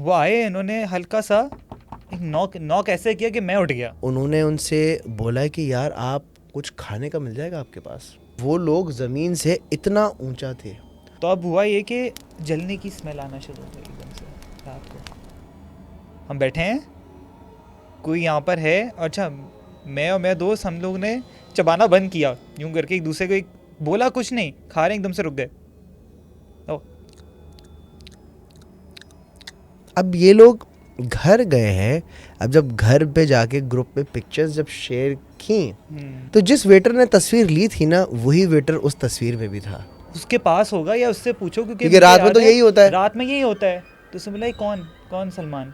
वो आए, इन्होंने हल्का सा एक नॉक ऐसे किया कि मैं उठ गया। उन्होंने उनसे बोला कि यार आप कुछ खाने का मिल जाएगा आपके पास। वो लोग ज़मीन से इतना ऊंचा थे। तो अब हुआ ये कि जलने की स्मेल आना शुरू हो गई एकदम से रात को। हम बैठे हैं, कोई यहाँ पर है। अच्छा, मैं और मेरा दोस्त, हम लोग ने चबाना बंद किया यूं करके, एक दूसरे को एक बोला, कुछ नहीं खा रहे, एकदम से रुक गए। अब ये लोग घर गए हैं। अब जब घर पे जाके ग्रुप में पिक्चर्स जब शेयर की तो जिस वेटर ने तस्वीर ली थी ना, वही वेटर उस तस्वीर में भी था। उसके पास होगा या उससे पूछो, क्योंकि रात में तो यही होता है। रात में यही होता है। तो उसने बोला ये कौन सलमान।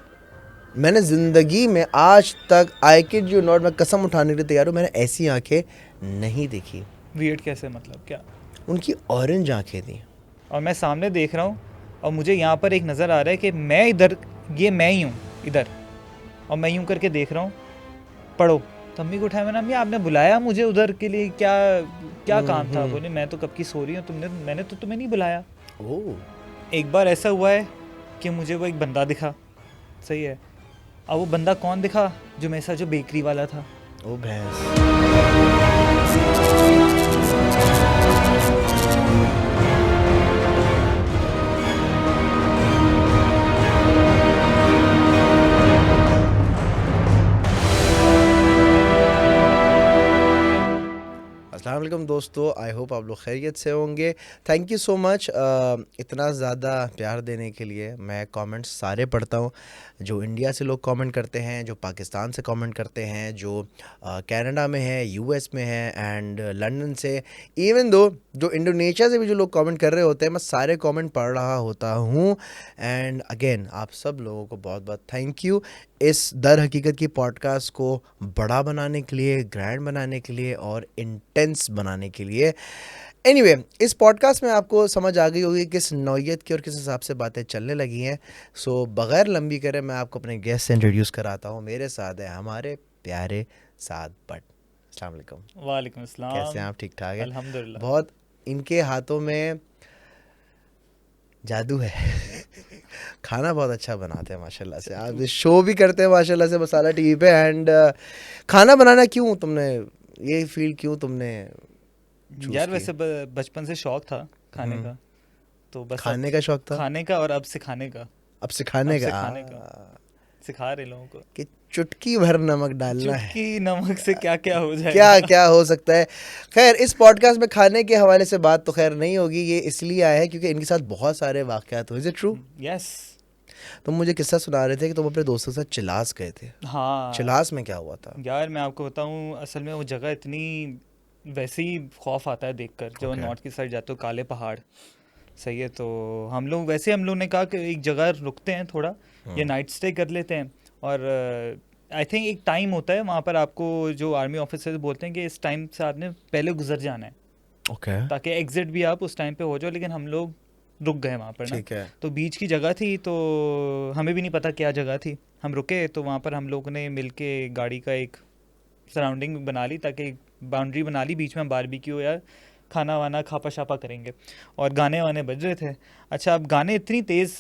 मैंने जिंदगी में आज तक, आई किड यू नॉट, मैं कसम उठाने के लिए तैयार हूँ, मैंने ऐसी आंखें नहीं देखी। वियर्ड कैसे, मतलब क्या? उनकी ऑरेंज आंखें थी। और मैं सामने देख रहा हूँ और मुझे यहाँ पर एक नज़र आ रहा है कि मैं इधर, ये मैं ही हूँ इधर, और मैं यूँ करके देख रहा हूँ। पढ़ो। तो अम्मी को उठाया, मैंने अम्मी आपने बुलाया मुझे उधर के लिए, क्या काम था? बोले मैं तो कब की सो रही हूँ, मैंने तो तुम्हें नहीं बुलाया। एक बार ऐसा हुआ है कि मुझे वो एक बंदा दिखा, सही है। अब वो बंदा कौन दिखा? जो मेरे साथ जो बेकरी वाला था। ओ भैंस। अस्सलाम वालेकुम दोस्तों, आई होप आप लोग खैरियत से होंगे। थैंक यू सो मच इतना ज़्यादा प्यार देने के लिए। मैं कमेंट्स सारे पढ़ता हूँ, जो इंडिया से लोग कमेंट करते हैं, जो पाकिस्तान से कमेंट करते हैं, जो कनाडा में है, यूएस में है, एंड लंदन से, इवन दो जो इंडोनेशिया से भी जो लोग कमेंट कर रहे होते हैं, मैं सारे कमेंट पढ़ रहा होता हूँ। एंड अगेन आप सब लोगों को बहुत बहुत थैंक यू इस दर हकीकत की पॉडकास्ट को बड़ा बनाने के लिए, ग्रैंड बनाने के लिए और इंटेंस बनाने के लिए। एनीवे, इस पॉडकास्ट में आपको समझ आ गई होगी किस नौयत की और किस हिसाब से बातें चलने लगी हैं। सो बगैर लंबी करे मैं आपको अपने गेस्ट से इंट्रोड्यूस कराता हूँ। मेरे साथ है हमारे प्यारे साद भट्ट। अस्सलाम वालेकुम। वालेकुम अस्सलाम। कैसे हैं आप? ठीक ठाक है? अल्हम्दुलिल्लाह। बहुत इनके हाथों में जादू है। खाना बहुत अच्छा बनाते हैं माशाल्लाह से। आप शो भी करते हैं माशाल्लाह से मसाला टीवी पे। एंड खाना बनाना क्यों तुमने, ये फील्ड क्यों तुमने यार वैसे बचपन से शौक था खाने का, तो बस खाने का शौक था, खाने का, और अब सिखाने का। अब सिखाने का। सिखा रहे लोगों को कि चुटकी भर नमक डालना है, चुटकी नमक से क्या क्या हो जाएगा, क्या क्या हो सकता है। खैर, इस पॉडकास्ट में खाने के हवाले से बात तो खैर नहीं होगी। ये इसलिए आया है क्योंकि इनके साथ बहुत सारे वाकयात हुए। Is it true? यस। तुम मुझे किस्सा सुना रहे थे कि तुम अपने दोस्तों के साथ चिलास गए थे। हाँ चिलास में क्या हुआ था? यार मैं आपको बताऊं, असल में वो जगह इतनी, वैसे ही खौफ आता है देखकर जब Okay. नॉर्थ की साइड जाते हो, काले पहाड़, सही है। तो हम लोग ने कहा कि एक जगह रुकते हैं थोड़ा, या नाइट स्टे कर लेते हैं। और आई थिंक एक टाइम होता है वहाँ पर, आपको जो आर्मी ऑफिसर्स बोलते हैं कि इस टाइम से आपने पहले गुजर जाना है, ओके, ताकि एग्जिट भी आप उस टाइम पे हो जाओ। लेकिन हम लोग रुक गए वहाँ पर ना, ठीक है। तो बीच की जगह थी, तो हमें भी नहीं पता क्या जगह थी। हम रुके तो वहाँ पर हम लोगों ने मिलके गाड़ी का एक सराउंडिंग बना ली, ताकि बाउंड्री बना ली, बीच में बारबेक्यू या खाना वाना खापा शापा करेंगे। और गाने वाने बज रहे थे। अच्छा, अब गाने इतनी तेज़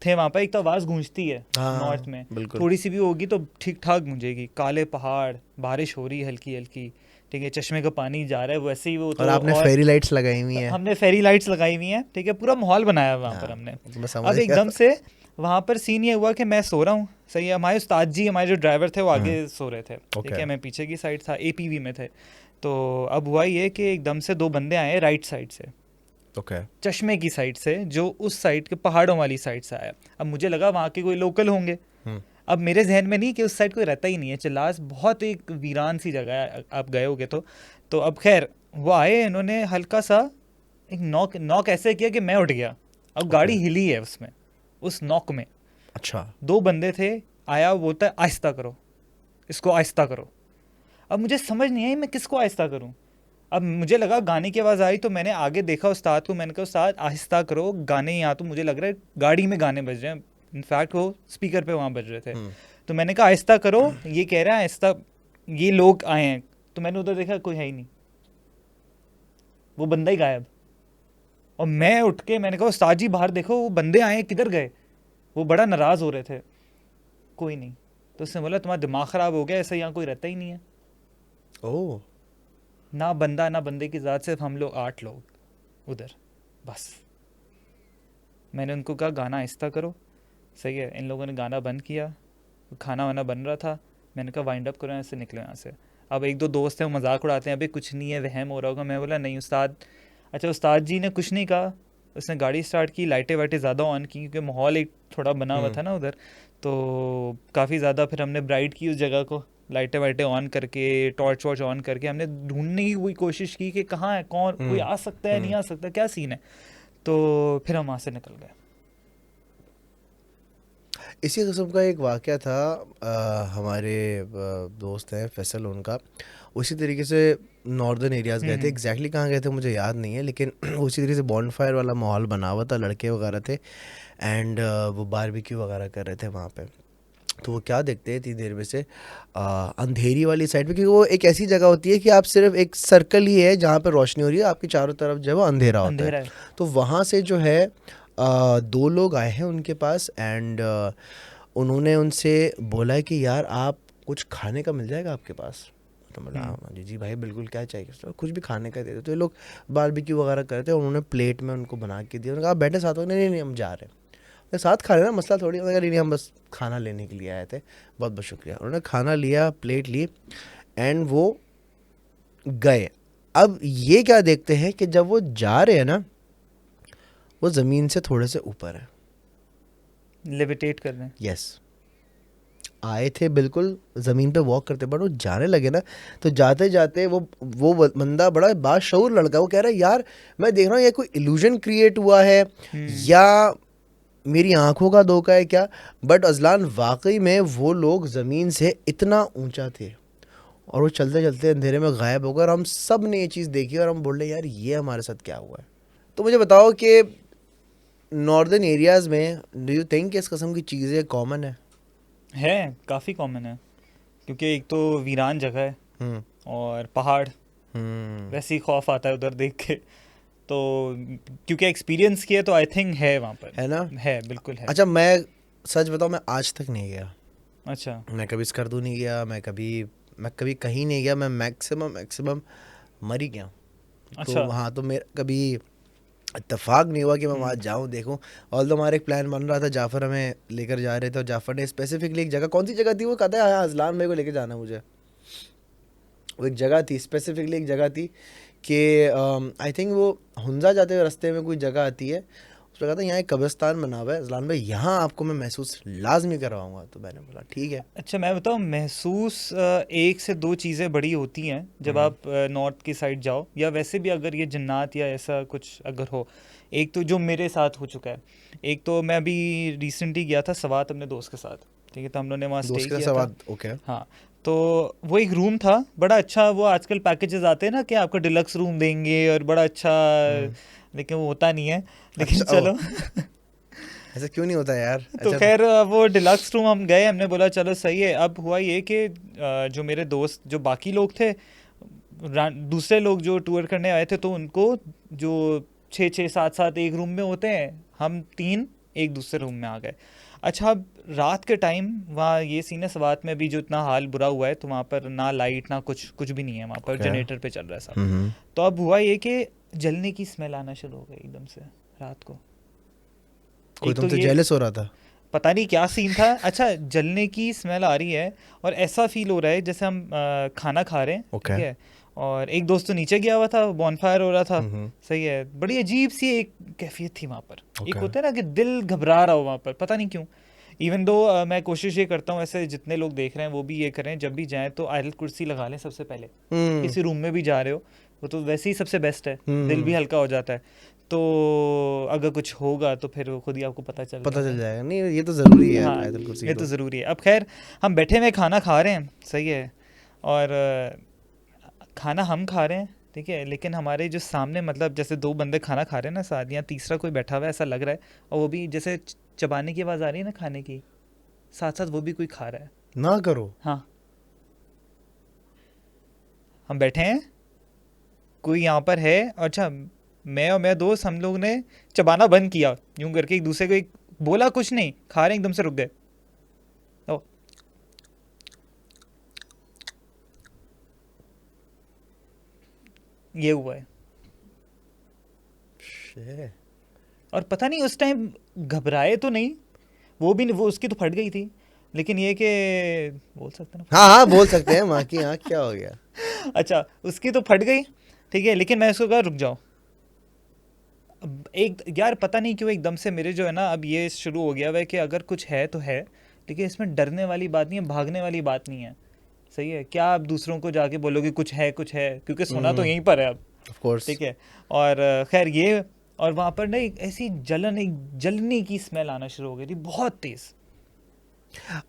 थे वहाँ पर, एक तो आवाज़ गूंजती है नॉर्थ में, बिल्कुल। थोड़ी सी भी होगी तो ठीक ठाक गूंजेगी। काले पहाड़, बारिश हो रही है हल्की हल्की, ठीक है, चश्मे का पानी जा रहा है, वैसे ही वो तो। और आपने फेरी लाइट्स लगाई हुई हैं। हमने फेरी लाइट्स लगाई हुई हैं, ठीक है, पूरा माहौल बनाया वहाँ पर हमने। मैं समझ अब गया। एकदम से वहाँ पर सीन ये हुआ कि मैं सो रहा हूँ, सही है। हमारे उस्ताद जी, हमारे जो ड्राइवर थे, वो आगे सो रहे थे, ठीक है, मैं पीछे की साइड था, एपीवी में थे। तो अब हुआ ये कि एकदम से दो बंदे आए राइट साइड से, ओके, चश्मे की साइड से, जो उस साइड के पहाड़ों वाली साइड से आया। अब मुझे लगा वहाँ के कोई लोकल होंगे। अब मेरे जहन में नहीं कि उस साइड कोई रहता ही नहीं है, चिल्लास बहुत एक वीरान सी जगह है, आप गए होगे तो अब खैर वो आए, इन्होंने हल्का सा एक नॉक ऐसे किया कि मैं उठ गया। अब गाड़ी हिली है उसमें, उस नॉक में। अच्छा, दो बंदे थे, आया, वो बोलता है आहिस्ता करो, इसको आहिस्ता करो। अब मुझे समझ नहीं आई मैं किसको आहिस्ता करूं। अब मुझे लगा गाने की आवाज़ आई, तो मैंने आगे देखा उस्ताद को, मैंने कहा उस्ताद आहिस्ता करो गाने, यहाँ तो मुझे लग रहा है गाड़ी में गाने बज रहे हैं। इनफैक्ट वो स्पीकर पे वहाँ बज रहे थे। तो मैंने कहा आहिस्ता करो, ये कह रहा है आहिस्ता, ये लोग आए हैं। तो मैंने उधर देखा, कोई है ही नहीं, वो बंदा ही गायब। और मैं उठ के मैंने कहा उस्ताद जी बाहर देखो, वो बंदे आए हैं, किधर गए? वो बड़ा नाराज़ हो रहे थे, कोई नहीं। तो उसने बोला तुम्हारा दिमाग ख़राब हो गया, ऐसा यहाँ कोई रहता ही नहीं है। ओह, ना बंदा ना बंदे की ज़ात, सिर्फ हम लोग 8 लोग उधर, बस। मैंने उनको कहा गाना आहिस्ता करो, सही है। इन लोगों ने गाना बंद किया, खाना वाना बन रहा था। मैंने कहा वाइंड अप करो, ऐसे निकले यहाँ से। अब एक दो दोस्त हैं वो मजाक उड़ाते हैं, अभी कुछ नहीं है, वहम हो रहा होगा। मैं बोला नहीं उस्ताद। अच्छा, उस्ताद जी ने कुछ नहीं कहा, उसने गाड़ी स्टार्ट की, लाइटें वाइटें ज़्यादा ऑन की क्योंकि माहौल एक थोड़ा बना हुआ था ना उधर, तो काफ़ी ज़्यादा फिर हमने ब्राइट की उस जगह को, लाइटें वाइटें ऑन करके, टॉर्च वॉर्च ऑन करके हमने ढूंढने की कोई कोशिश की कि कहाँ है, कौन, कोई आ सकता है, नहीं आ सकता, क्या सीन है। तो फिर हम वहाँ से निकल गए। इसी किस्म का एक वाक़या था। हमारे दोस्त हैं फैसल, उनका उसी तरीके से नॉर्दर्न एरियाज़ गए थे। एग्जैक्टली कहाँ गए थे मुझे याद नहीं है, लेकिन उसी तरीके से बॉनफायर वाला माहौल बना हुआ था, लड़के वगैरह थे, एंड वो बारबेक्यू वगैरह कर रहे थे वहाँ पे। तो वो क्या देखते हैं इतनी देर में से अंधेरी वाली साइड पे, क्योंकि वो एक ऐसी जगह होती है कि आप सिर्फ एक सर्कल ही है जहाँ पे रोशनी हो रही है, आपकी चारों तरफ जो है वो अंधेरा होता अंधेरा है। है। तो वहाँ से जो है दो लोग आए हैं उनके पास, एंड उन्होंने उनसे बोला है कि यार आप कुछ खाने का मिल जाएगा आपके पास। तो बोला हाँ जी जी भाई बिल्कुल, क्या चाहिए। तो कुछ भी खाने का दे दो। तो ये लोग बारबेक्यू वगैरह करते हैं, उन्होंने प्लेट में उनको बना के दिया। उन्होंने कहा बैठे साथ हो, नहीं नहीं नहीं हम जा रहे हैं। तो साथ खा लेना, मसला थोड़ी। उन्होंने कहा नहीं हम बस खाना लेने के लिए आए थे, बहुत बहुत शुक्रिया। उन्होंने खाना लिया, प्लेट ली, एंड वो गए। अब ये क्या देखते हैं कि जब वो जा रहे हैं ना, वो ज़मीन से थोड़े से ऊपर है। लेविटेट कर रहे हैं। यस, आए थे बिल्कुल ज़मीन पे वॉक करते, बट वो जाने लगे ना, तो जाते जाते वो बंदा बड़ा बाशऊर लड़का, वो कह रहा है यार मैं देख रहा हूँ ये कोई इल्यूजन क्रिएट हुआ है या मेरी आंखों का धोखा है क्या। बट अजलान वाकई में वो लोग ज़मीन से इतना ऊंचा थे और वो चलते चलते अंधेरे में गायब हो गए, और हम सब ने ये चीज़ देखी और हम बोल रहे यार ये हमारे साथ क्या हुआ है। तो मुझे बताओ कि नॉर्दर्न एरियाज़ में डू यू थिंक इस किस्म की चीज़ें कॉमन है काफ़ी कॉमन है, क्योंकि एक तो वीरान जगह है है? और पहाड़, वैसे ही खौफ आता है उधर देख के। तो क्योंकि एक्सपीरियंस किया तो आई थिंक है वहाँ पर, है ना? है, बिल्कुल है। अच्छा, मैं सच बताऊँ, मैं आज तक नहीं गया। अच्छा। मैं कभी स्कर्दू नहीं गया, मैं कभी कहीं नहीं गया। मैं मैक्सिमम मर ही गया। अच्छा। तो हाँ, तो मेरा कभी इत्तेफाक नहीं हुआ कि मैं वहाँ जाऊँ देखूँ। ऑल तो हमारा एक प्लान बन रहा था, जाफ़र हमें लेकर जा रहे थे, और जाफ़र ने स्पेसिफिकली एक जगह, कौन सी जगह थी वो कहता है, हाँ अजलान मेरे को लेकर जाना है मुझे। वो एक जगह थी, स्पेसिफिकली एक जगह थी कि आई थिंक वो हुंजा जाते हुए रास्ते में कोई जगह आती है, उसने कहा था यहाँ एक कब्रिस्तान बना हुआ है अजलान भाई, यहाँ आपको मैं महसूस लाजमी करवाऊंगा। तो मैंने बोला ठीक है। अच्छा, मैं बताऊँ, महसूस एक से दो चीज़ें बड़ी होती हैं जब आप नॉर्थ की साइड जाओ, या वैसे भी अगर ये जन्नत या ऐसा कुछ अगर हो। एक तो जो मेरे साथ हो चुका है, एक तो मैं अभी रिसेंटली गया था सवात अपने दोस्त के साथ, ठीक है। तो हम लोगों ने वहाँ स्टे दोस्त के किया था। साथ, ओके। हाँ, तो वो एक रूम था बड़ा अच्छा। वो आजकल पैकेजेस आते हैं ना कि आपको डिलक्स रूम देंगे और बड़ा अच्छा, लेकिन वो होता नहीं है, लेकिन अच्छा, चलो। ऐसा क्यों नहीं होता यार? तो अच्छा। खैर वो डिलक्स रूम हम गए, हमने बोला चलो सही है। अब हुआ ये कि जो मेरे दोस्त, जो बाकी लोग थे, दूसरे लोग जो टूर करने आए थे, तो उनको जो 6-6 7-7 एक रूम में होते हैं, हम 3 एक दूसरे रूम में आ गए। अच्छा, अब रात के टाइम वहाँ ये सीन है, सवात में भी जो इतना हाल बुरा हुआ है, तो वहाँ पर ना लाइट ना कुछ कुछ भी नहीं है, वहाँ पर ओके। जनरेटर पे चल रहा है सब। तो अब हुआ ये कि जलने की स्मेल आना शुरू हो गई एकदम से रात को। कोई एक तो तुमसे ये जेलस हो रहा था? पता नहीं क्या सीन था। अच्छा, जलने की स्मेल आ रही है और ऐसा फील हो रहा है जैसे हम खाना खा रहे हैं, ओके। ठीक है। और एक दोस्त तो नीचे गया हुआ था, बॉनफायर हो रहा था, हम्म। सही है। बड़ी अजीब सी एक कैफियत थी वहाँ पर। एक ओके। होता है ना कि दिल घबरा रहा हो वहाँ पर, पता नहीं क्यों। इवन दो मैं कोशिश ये करता हूँ, ऐसे जितने लोग देख रहे हैं वो भी ये करें, जब भी जाएं तो आयत कुर्सी लगा लें सबसे पहले। किसी रूम में भी जा रहे हो, वो तो वैसे ही सबसे बेस्ट है, दिल भी हल्का हो जाता है। तो अगर कुछ होगा तो फिर खुद ही आपको पता चल जाएगा। नहीं, ये तो ज़रूरी है हाँ, आयतुल कुर्सी ये तो ज़रूरी है। अब खैर हम बैठे हुए खाना खा रहे हैं, सही है। और खाना हम खा रहे हैं, ठीक है, लेकिन हमारे जो सामने, मतलब जैसे 2 बंदे खाना खा रहे हैं ना साथ, या तीसरा कोई बैठा हुआ है ऐसा लग रहा है, और वो भी जैसे चबाने की आवाज़ आ रही है ना खाने की, साथ साथ वो भी कोई खा रहा है। ना करो। हाँ, हम बैठे हैं, कोई यहाँ पर है। अच्छा, मैं और मेरा दोस्त, हम लोग ने चबाना बंद किया यूं करके, एक दूसरे को एक बोला कुछ नहीं, खा रहे एकदम से रुक गए। ओ, ये हुआ है। Shit. और पता नहीं उस टाइम घबराए तो नहीं, वो भी नहीं, वो उसकी तो फट गई थी, लेकिन ये कि बोल सकते हैं हाँ हाँ बोल सकते हैं, माँ की आँख क्या हो गया। ना। अच्छा, उसकी तो फट गई, ठीक है, लेकिन मैं उसको कहा रुक जाओ। अब एक यार पता नहीं क्यों एकदम से मेरे जो है ना अब ये शुरू हो गया है कि अगर कुछ है तो है, लेकिन इसमें डरने वाली बात नहीं है, भागने वाली बात नहीं है। सही है, क्या आप दूसरों को जाके बोलोगे कुछ है कुछ है, क्योंकि सोना तो यहीं पर है अब। Of course. ठीक है। और खैर ये, और वहाँ पर ना एक ऐसी जलन, एक जलने की स्मेल आना शुरू हो गई थी बहुत तेज।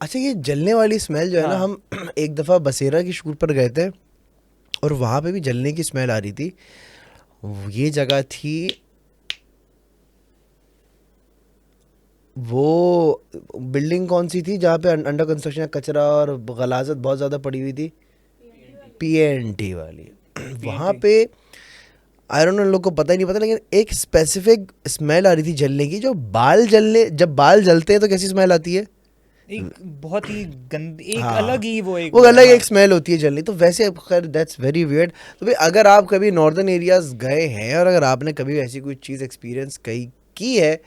अच्छा, ये जलने वाली स्मेल जो है ना, हाँ हम एक दफ़ा बसेरा की शूट पर गए थे और वहाँ पे भी जलने की स्मेल आ रही थी। ये जगह थी, वो बिल्डिंग कौन सी थी जहाँ पे अंडर कंस्ट्रक्शन कचरा और गलाजत बहुत ज़्यादा पड़ी हुई थी? PNT वाली। वहाँ PNT। पे आई डोंट नो, लोग को पता ही नहीं पता, लेकिन एक स्पेसिफिक स्मेल आ रही थी जलने की, जो बाल जलने, जब बाल जलते हैं तो कैसी स्मेल आती है? एक बहुत ही गंदी, एक हाँ, अलग ही वो एक वो वो है, अलग हाँ। एक स्मेल होती है जलनी। तो वैसे खैर दैट्स वेरी वियर्ड। तो भाई अगर आप कभी नॉर्दर्न एरियाज गए हैं और अगर आपने कभी ऐसी कोई चीज़ एक्सपीरियंस कहीं की है,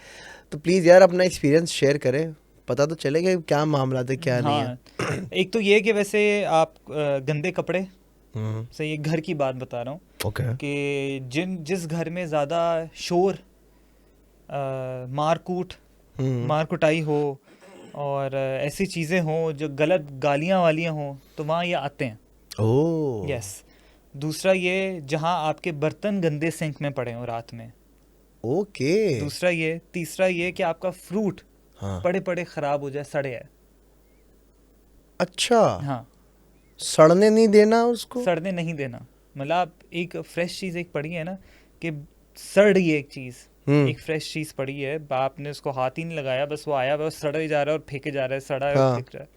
तो प्लीज़ यार अपना एक्सपीरियंस शेयर करें, पता तो चलेगा कि क्या मामला है क्या नहीं है। हाँ, एक तो ये कि वैसे आप गंदे कपड़े, हम्म। सही, ये घर की बात बता रहा हूँ ओके। कि जिस घर में ज़्यादा शोर, मार कूट, हम्म। मार कुटाई हो, और ऐसी चीज़ें हों जो गलत गालियाँ वालियाँ हों, तो वहाँ ये आते हैं। ओह। यस। दूसरा ये, जहाँ आपके बर्तन गंदे सिंक में पड़े हों रात में। ओके। दूसरा ये, तीसरा ये कि आपका फ्रूट हाँ। पड़े पड़े ख़राब हो जाए, सड़े है। अच्छा, हाँ, सड़ने नहीं देना उसको। सड़ने नहीं देना। मतलब आप एक फ्रेश चीज़ एक पड़ी है ना, कि सड़ रही है एक चीज़, हम्म। एक फ्रेश चीज़ पड़ी है, आपने उसको हाथ ही नहीं लगाया, बस वो आया वो सड़ा ही जा रहा है और फेंके जा रहा है, सड़ा है और हाँ। फेंक रहा है,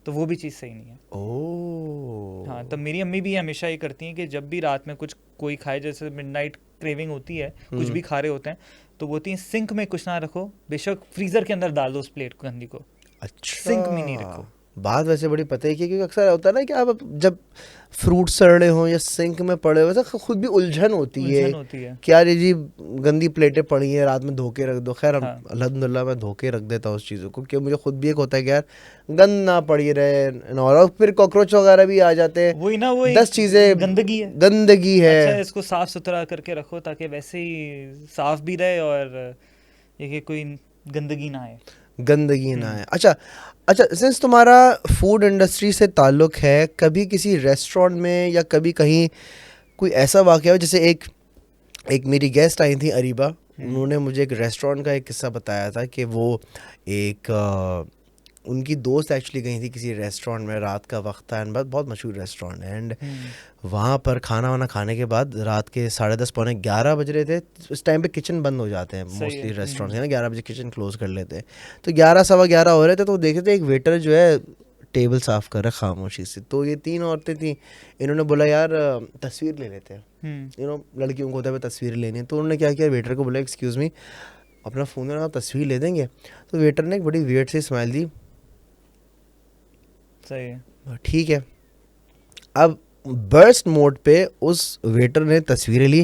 तो वो भी चीज़ सही नहीं है। हाँ, ओह। तब मेरी अम्मी भी हमेशा ये करती हैं कि जब भी रात में कुछ कोई खाए, जैसे मिडनाइट क्रेविंग होती है, कुछ भी खा रहे होते हैं, तो बोलती हैं सिंक में कुछ ना रखो, बेशक फ्रीज़र के अंदर डाल दो उस प्लेट को गंदी को, सिंक में नहीं रखो। अच्छा, बात वैसे बड़ी पता है कि क्योंकि अक्सर होता है ना कि आप जब फ्रूट सड़ रहे हो या सिंक में पड़े हो, वैसे खुद भी उलझन होती है उलझन होती है। कि यार ये जी गंदी प्लेटें पड़ी हैं, रात में धो के रख दो। खैर हाँ, अल्हम्दुलिल्लाह मैं धो के रख देता हूँ उस चीज़ों को, क्योंकि मुझे खुद भी एक होता है कि यार गंद ना पड़ी रहे, और फिर कॉकरोच वगैरह भी आ जाते हैं। वही ना, वो 10 एक चीज़ें गंदगी है। गंदगी अच्छा है, है। इसको साफ सुथरा करके रखो ताकि वैसे ही साफ भी रहे और ये कि कोई गंदगी ना आए। गंदगी ना हम्म। है। अच्छा अच्छा, सिंस तुम्हारा फूड इंडस्ट्री से ताल्लुक़ है, कभी किसी रेस्टोरेंट में या कभी कहीं कोई ऐसा वाक़या हो, जैसे एक एक मेरी गेस्ट आई थी अरीबा, उन्होंने मुझे एक रेस्टोरेंट का एक किस्सा बताया था कि वो एक उनकी दोस्त एक्चुअली गई थी किसी रेस्टोरेंट में, रात का वक्त था, एंड बहुत मशहूर रेस्टोरेंट है, एंड वहाँ पर खाना वाना खाने के बाद रात के 10:30 पौने 11 बज रहे थे। उस टाइम पे किचन बंद हो जाते हैं सही मोस्टली है। रेस्टोरेंट है ना, 11 बजे किचन क्लोज कर लेते हैं। तो 11 सवा 11 हो रहे थे, तो देखे थे एक वेटर जो है टेबल साफ़ कर रहा है खामोशी से। तो ये 3 औरतें थी, इन्होंने बोला यार तस्वीर ले लेते हैं, लड़कियों को होता है तस्वीर लेनी है। तो उन्होंने क्या किया, वेटर को बोला एक्सक्यूज़ मी, अपना फ़ोन में आप तस्वीर ले देंगे? तो वेटर ने एक बड़ी वियर्ड सी स्माइल दी, सही है। ठीक है। अब बर्स्ट मोड पे उस वेटर ने तस्वीरें ली,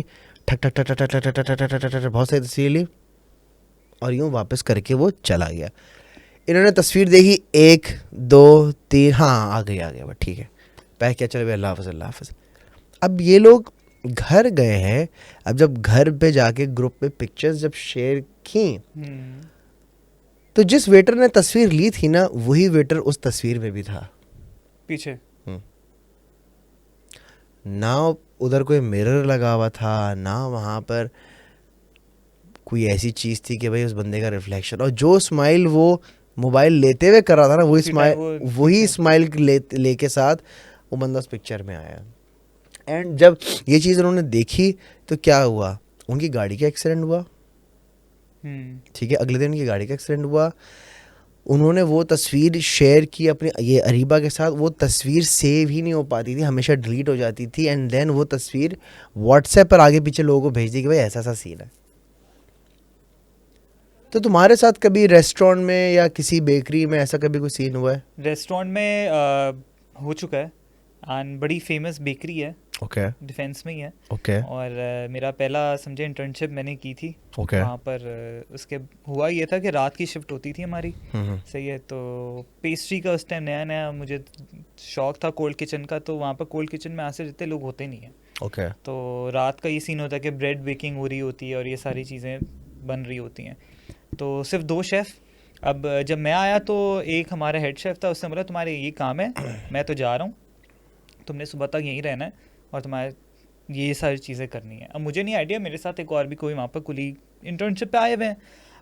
ठक ठक ठक ठक ठक ठक ठक ठक ठक ठक, बहुत सारी तस्वीरें ली और यूँ वापस करके वो चला गया। इन्होंने तस्वीर देखी 1 2 3, हाँ आ गया बस ठीक है, पैक किया, चलो भाई अल्लाह हाफ़िज़ अल्लाह हाफ़िज़। अब ये लोग घर गए हैं, अब जब घर पे जाके ग्रुप में पिक्चर्स जब शेयर की, तो जिस वेटर ने तस्वीर ली थी ना, वही वेटर उस तस्वीर में भी था पीछे। ना। उधर कोई मिरर लगा हुआ था ना, वहाँ पर कोई ऐसी चीज़ थी कि भाई उस बंदे का रिफ्लेक्शन, और जो स्माइल वो मोबाइल लेते हुए कर रहा था ना, वही स्माइल लेके साथ वो बंदा उस पिक्चर में आया। एंड जब ये चीज़ उन्होंने देखी तो क्या हुआ, उनकी गाड़ी का एक्सीडेंट हुआ। ठीक है, अगले दिन उनकी गाड़ी का एक्सीडेंट हुआ। उन्होंने वो तस्वीर शेयर की अपने ये अरीबा के साथ, वो तस्वीर सेव ही नहीं हो पाती थी, हमेशा डिलीट हो जाती थी। एंड देन वो तस्वीर व्हाट्सएप पर आगे पीछे लोगों को भेज दी कि भाई ऐसा ऐसा सीन है। तो तुम्हारे साथ कभी रेस्टोरेंट में या किसी बेकरी में ऐसा कभी कोई सीन हुआ है? रेस्टोरेंट में हो चुका है, एंड बड़ी फेमस बेकरी है, ओके डिफेंस में ही है। ओके और मेरा पहला समझे इंटर्नशिप मैंने की थी ओके वहाँ पर। उसके हुआ ये था कि रात की शिफ्ट होती थी हमारी, सही है। तो पेस्ट्री का उस टाइम नया नया मुझे शौक था कोल्ड किचन का, तो वहाँ पर कोल्ड किचन में ऐसे जितने लोग होते नहीं हैं। ओके तो रात का ये सीन होता है कि ब्रेड बेकिंग हो रही होती है और ये सारी चीज़ें बन रही होती हैं। तो सिर्फ 2 शेफ़। अब जब मैं आया तो एक हमारा हेड शेफ़ था, उसने बोला तुम्हारे ये काम है, मैं तो जा रहा हूँ, तुमने सुबह तक यहीं रहना है और तुम्हारे ये सारी चीज़ें करनी है। अब मुझे नहीं आइडिया, मेरे साथ एक और भी कोई वहाँ पर कुलीग इंटर्नशिप पे आए हुए हैं।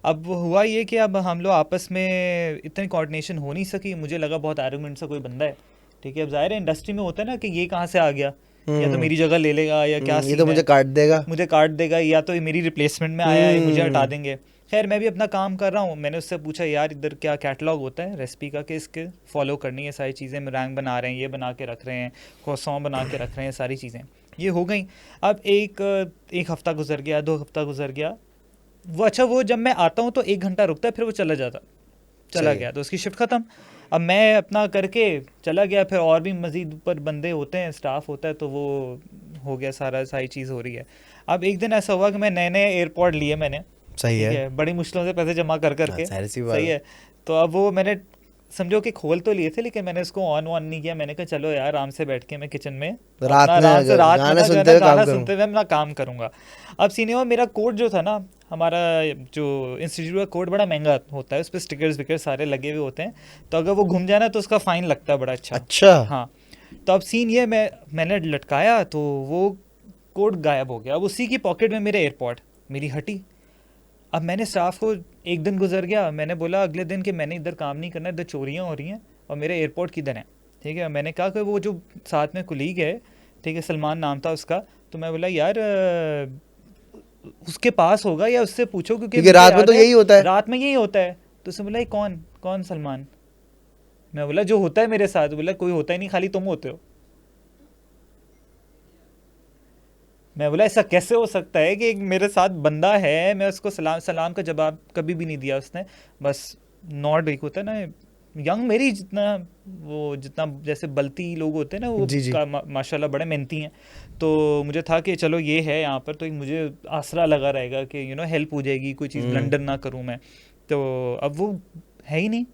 अब हुआ ये कि अब हम लोग आपस में इतनी कोऑर्डिनेशन हो नहीं सकी। मुझे लगा बहुत एरोगेंट सा कोई बंदा है, ठीक है। अब जाहिर है इंडस्ट्री में होता है ना कि ये कहाँ से आ गया, या तो मेरी जगह ले लेगा या क्या ये तो सीन मुझे है, काट देगा। मुझे काट देगा, या तो ये मेरी रिप्लेसमेंट में आया है मुझे हटा देंगे। खैर मैं भी अपना काम कर रहा हूँ। मैंने उससे पूछा यार इधर क्या कैटलॉग होता है रेसिपी का कि इसके फॉलो करनी है सारी चीज़ें, रैंक बना रहे हैं, ये बना के रख रहे हैं, croissant बना के रख रहे हैं, सारी चीज़ें ये हो गई। अब एक हफ़्ता गुजर गया, 2 हफ्ता गुजर गया। वो अच्छा, वो जब मैं आता हूँ तो 1 घंटा रुकता है, फिर वो चला सही है। गया, तो उसकी शिफ्ट ख़त्म। अब मैं अपना करके चला गया, फिर और भी मज़ीद ऊपर बंदे होते हैं, स्टाफ होता है, तो वो हो गया, सारी चीज़ हो रही है। अब एक दिन ऐसा हुआ कि मैं नए एयरपॉड लिए मैंने, सही ठीक है। है, बड़ी मुश्किलों से पैसे जमा कर हाँ, करके, जाहिर सी बात सही है। है। तो अब वो मैंने समझो कि खोल तो लिए थे, लेकिन मैंने उसको ऑन नहीं किया। मैंने कहा चलो यार आराम से बैठ के मैं किचन में रात अपना में आराम से रात में गाने ना जो है सुनते ना हुए काम गाना करूँ। सुनते हुए अपना काम करूँगा। अब सीने में मेरा कोड जो था ना, हमारा जो इंस्टीट्यूट का कोड बड़ा महंगा होता है, उस पर स्टिकर्स विकर सारे लगे हुए होते हैं, तो अगर वो घूम जाए ना तो उसका फ़ाइन लगता है बड़ा अच्छा। अच्छा। हाँ, तो अब सीन ये मैंने लटकाया तो वो कोड गायब हो गया। अब उसी की पॉकेट में मेरे एयरपॉड मेरी हटी। अब मैंने स्टाफ को, एक दिन गुजर गया, मैंने बोला अगले दिन कि मैंने इधर काम नहीं करना, इधर चोरियां हो रही हैं और मेरे एयरपोर्ट किधर हैं, ठीक है। मैंने कहा कि वो जो साथ में कुलीग है, ठीक है, सलमान नाम था उसका, तो मैं बोला यार उसके पास होगा या उससे पूछो, क्योंकि क्योंकि मुझे रात में याद तो है यही होता है। रात में यही होता है। तो उसने बोला ये कौन कौन सलमान? मैं बोला जो होता है मेरे साथ। बोला कोई होता ही नहीं, खाली तुम होते हो। मैं बोला ऐसा कैसे हो सकता है कि एक मेरे साथ बंदा है, मैं उसको सलाम का जवाब कभी भी नहीं दिया उसने। बस नॉट एक होता है ना यंग मेरी, जितना जैसे बलती लोग होते हैं ना, वो जी जी। माशाल्लाह बड़े मेहनती हैं। तो मुझे था कि चलो ये है यहाँ पर, तो एक मुझे आसरा लगा रहेगा कि हेल्प हो जाएगी, कोई चीज़ ब्लंडर ना करूँ मैं। तो अब वो है ही नहीं।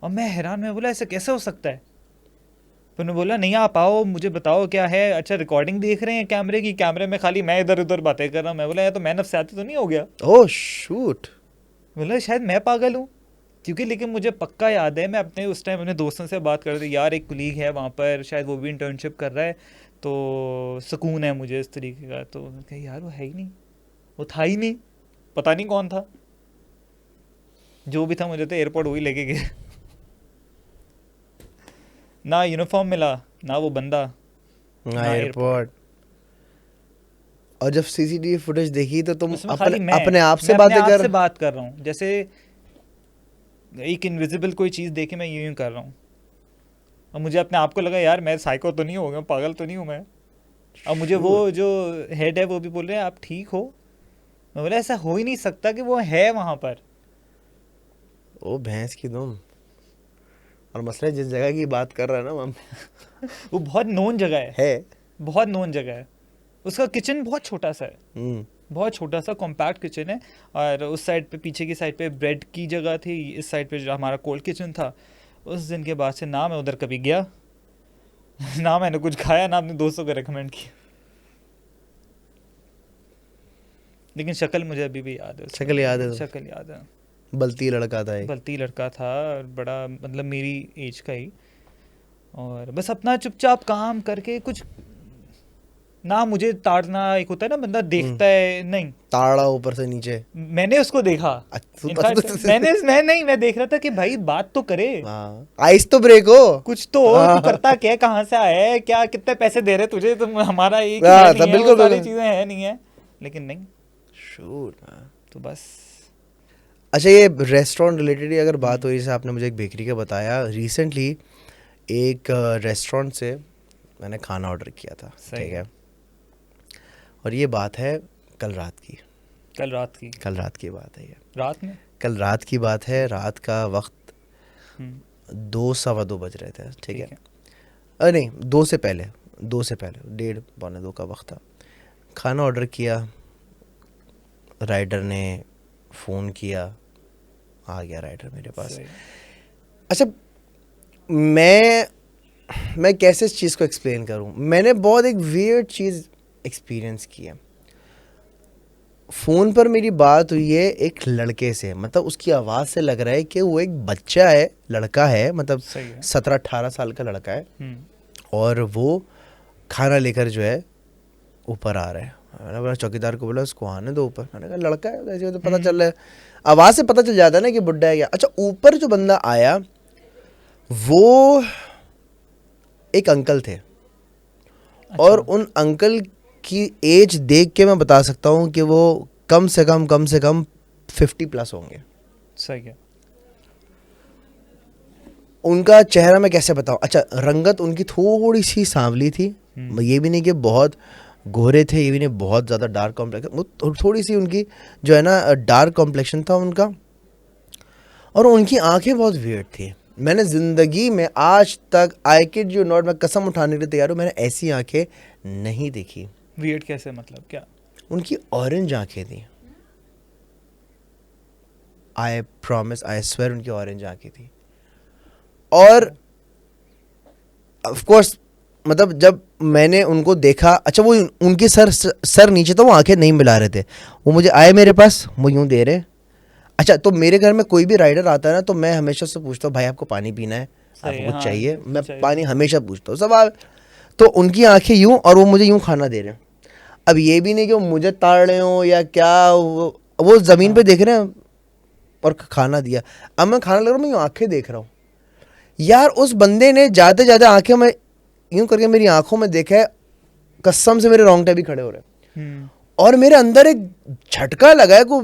और मैं हैरान, मैं बोला ऐसा कैसे हो सकता है? तो उन्होंने बोला नहीं आप आओ, मुझे बताओ क्या है। अच्छा रिकॉर्डिंग देख रहे हैं कैमरे की, कैमरे में खाली मैं इधर उधर बातें कर रहा हूँ। मैं बोला यार तो मैं नफसियाती तो नहीं हो गया? ओह शूट। बोला शायद मैं पागल हूँ, क्योंकि लेकिन मुझे पक्का याद है मैं अपने उस टाइम अपने दोस्तों से बात कर रही थी, यार एक कुलीग है वहाँ पर, शायद वो भी इंटर्नशिप कर रहा है, तो सुकून है मुझे इस तरीके का। तो मैंने कहा यार वो है ही नहीं, वो था ही नहीं, पता नहीं कौन था। जो भी था मुझे तो एयरपोर्ट वही लेके गया। ना यूनिफॉर्म मिला, ना वो बंदा, हाँ ना एयरपोर्ट। और जब सीसीटीवी फुटेज देखी तो तुम उसमें खाली अपने आप से मैं अपने बातें आप कर। से बात कर रहा हूँ, जैसे एक इनविजिबल कोई चीज़ देखे मैं यूं यूं कर रहा हूँ। और मुझे अपने आप को लगा यार मैं साइको तो नहीं हो गया, पागल तो नहीं हूँ मैं। अब मुझे वो Shoot. जो हेड है वो भी बोल रहे हैं आप ठीक हो। मैं बोला ऐसा हो ही नहीं सकता कि वो है वहाँ पर। ओ भैंस की तुम। और मसला जिस जगह की बात कर रहा है ना हम वो बहुत नोन जगह है। बहुत नोन जगह है। उसका किचन बहुत छोटा सा है, हम्म। बहुत छोटा सा कॉम्पैक्ट किचन है। और उस साइड पे, पीछे की साइड पे ब्रेड की जगह थी, इस साइड पे जो हमारा कोल्ड किचन था। उस दिन के बाद से ना मैं उधर कभी गया ना मैंने कुछ खाया, ना अपने दोस्तों को रेकमेंड किया। लेकिन शक्ल मुझे अभी भी याद है उसकी। शक्ल याद है तो? शक्ल याद है। बल्ती लड़का था एक। बल्ती लड़का था और बड़ा, मतलब मेरी एज का ही। और बस अपना चुपचाप काम करके कुछ ना, मुझे ताड़ना, एक होता है ना बंदा देखता है नहीं, ताड़ा ऊपर से नीचे। मैंने उसको देखा। इनफैक्ट मैं देख रहा था कि भाई बात तो करे, हाँ आइस तो ब्रेक हो। कुछ तो हो, तू करता क्या, कहाँ से आया है, क्या कितने पैसे दे रहे तुझे, तुम हमारा एक हाँ, है तब नहीं है, वो बिल्कुल सारी बिल्कुल। चीजें है नहीं है, लेकिन नहीं। शूट। तो बस अच्छा ये रेस्टोरेंट रिलेटेड ही अगर बात हुई, जैसे आपने मुझे एक बेकरी का बताया, रिसेंटली एक रेस्टोरेंट से मैंने खाना ऑर्डर किया था, सही ठीक है। और ये बात है कल रात की, कल रात की कल रात की बात है ये, रात में। कल रात की बात है। रात का वक्त हम्म, 2 सवा 2 बज रहे थे, ठीक है। ठीक है। अरे नहीं, 2 से पहले 1:30 पौने 2 का वक्त था। खाना ऑर्डर किया, राइडर ने फ़ोन किया, आ गया राइडर मेरे पास। सही। अच्छा, मैं मैं कैसे इस चीज़ को एक्सप्लेन करूं। मैंने बहुत एक वियर्ड चीज़ एक्सपीरियंस की है। फ़ोन पर मेरी बात हुई है एक लड़के से, मतलब उसकी आवाज़ से लग रहा है कि वो एक बच्चा है, लड़का है, मतलब सही है। 17-18 साल का लड़का है, हम्म, और वो खाना लेकर जो है ऊपर आ रहा है। मैंने बोला, चौकीदार को बोला उसको आने दो ऊपर। मैंने कहा लड़का है, ऐसे तो पता चल रहा है, आवाज़ से पता चल जाता है ना कि बुड्ढा है क्या। अच्छा, ऊपर जो बंदा आया वो एक अंकल थे, और अच्छा। उन अंकल की एज देख के मैं बता सकता हूँ कि वो कम से कम 50+ होंगे। सही है। उनका चेहरा मैं कैसे बताऊँ। अच्छा, रंगत उनकी थोड़ी सी सांवली थी, ये भी नहीं कि बहुत गोरे थे, ये भी नहीं बहुत ज़्यादा डार्क कॉम्प्लेक्शन, वो थोड़ी सी उनकी जो है ना डार्क कॉम्प्लेक्शन था उनका। और उनकी आंखें बहुत वियर्ड थी। मैंने ज़िंदगी में आज तक, आई किड यू नॉट, मैं कसम उठाने के लिए तैयार हूँ, मैंने ऐसी आंखें नहीं देखी। वियर्ड कैसे, मतलब क्या? उनकी ऑरेंज आंखें थी, आई प्रॉमिस, आई स्वेयर, उनकी ऑरेंज आंखें थी। और ऑफ कोर्स, मतलब जब मैंने उनको देखा, अच्छा वो उनके सर नीचे था, वो आंखें नहीं मिला रहे थे, वो मुझे आए मेरे पास, वो यूं दे रहे। अच्छा, तो मेरे घर में कोई भी राइडर आता है ना, तो मैं हमेशा से पूछता हूँ, भाई आपको पानी पीना है, सही आपको है, कुछ हाँ, चाहिए, बिल्कुल मैं चाहिए। पानी हमेशा पूछता हूँ सब तो उनकी आंखें यूं, और वो मुझे यूं खाना दे रहे हैं। अब ये भी नहीं कि वो मुझे ताड़ रहे हो या क्या, वो ज़मीन पे हाँ। देख रहे हैं और खाना दिया। अब मैं खाना लग रहा हूँ, मैं यूं आंखें देख रहा हूँ। यार उस बंदे ने जाते जाते आंखें में यूं करके मेरी आंखों में देखा है, कसम से मेरे रोंगटे भी खड़े हो रहे हैं। हम्म। और मेरे अंदर एक झटका लगा है को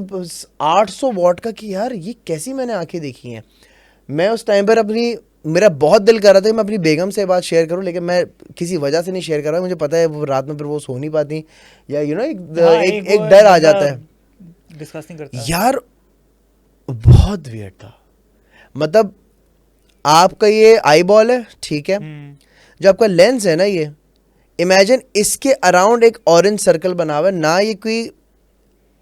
800 वॉट का, कि यार ये कैसी मैंने आंखें देखी हैं। मैं उस टाइम पर अपनी, मेरा बहुत दिल कर रहा था कि मैं अपनी बेगम से बात शेयर करूं, लेकिन मैं किसी वजह से नहीं शेयर कर रहा। मुझे पता है वो रात में फिर वो सो नहीं पाती, या हाँ, एक एक वो एक डर आ बंदा जाता है। डिस्कस नहीं करता। यार बहुत वियर्ड था। मतलब आपका ये आई बॉल है, ठीक है, हम्म। जो आपका लेंस है ना, ये इमेजिन इसके अराउंड एक ऑरेंज सर्कल बना हुआ है ना। ये कोई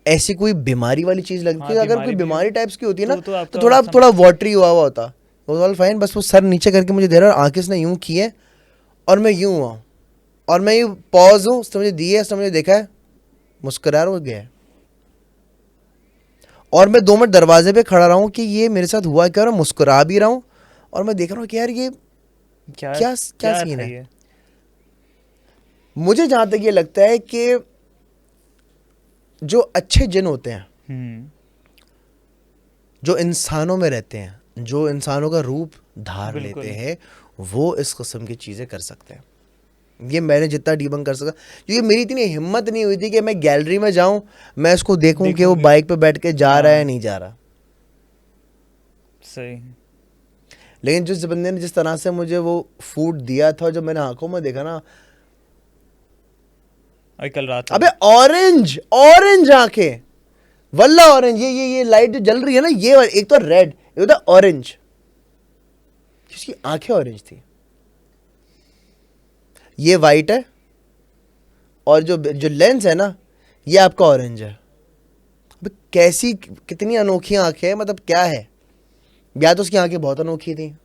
ऐसी कोई बीमारी वाली चीज लगती हाँ, है, अगर कोई बीमारी भी हो बीमारी टाइप्स की होती है ना, तो तो आपका थोड़ा सम। थोड़ा वाटरी हुआ हुआ होता, वो ऑल फाइन। बस वो सर नीचे करके मुझे दे रहा है, और आंखें उसने यूं की है, और मैं यूं हुआ, और मैं यूं पॉज हूँ, उसने मुझे दी है, उसने मुझे देखा है, मुस्कुरा रहा, वो गया है। और मैं 2 मिनट दरवाजे पे खड़ा रहा हूँ कि ये मेरे साथ हुआ क्या, और मैं मुस्कुरा भी रहा हूँ, और मैं देख रहा हूँ कि यार ये क्या क्या क्या क्या सीन था है। ये? मुझे जहाँ तक ये लगता है कि जो अच्छे जिन होते हैं, हम्म। जो इंसानों में रहते हैं, जो इंसानों का रूप धार लेते बिल्कुल। हैं, वो इस किस्म की चीज़ें कर सकते हैं। ये मैंने जितना डीबंक कर सका, क्योंकि मेरी इतनी हिम्मत नहीं हुई थी कि मैं गैलरी में जाऊं, मैं इसको देखूं कि वो देखोगे। बाइक पे बैठ के जा रहा है या हाँ। नहीं जा रहा। सही। लेकिन जिस बंदे ने जिस तरह से मुझे वो फूड दिया था, जब मैंने आंखों में देखा ना, और कल रात अबे वाला। ऑरेंज ऑरेंज आंखें, वल्ला ऑरेंज, ये लाइट जो जल रही है ना, ये एक तो रेड, एक होता ऑरेंज, जिसकी आंखें ऑरेंज थी। ये वाइट है, और जो जो लेंस है ना, ये आपका ऑरेंज है। अबे कैसी, कितनी अनोखी आंखें हैं, मतलब क्या है। या तो उसकी आंखें बहुत अनोखी थी,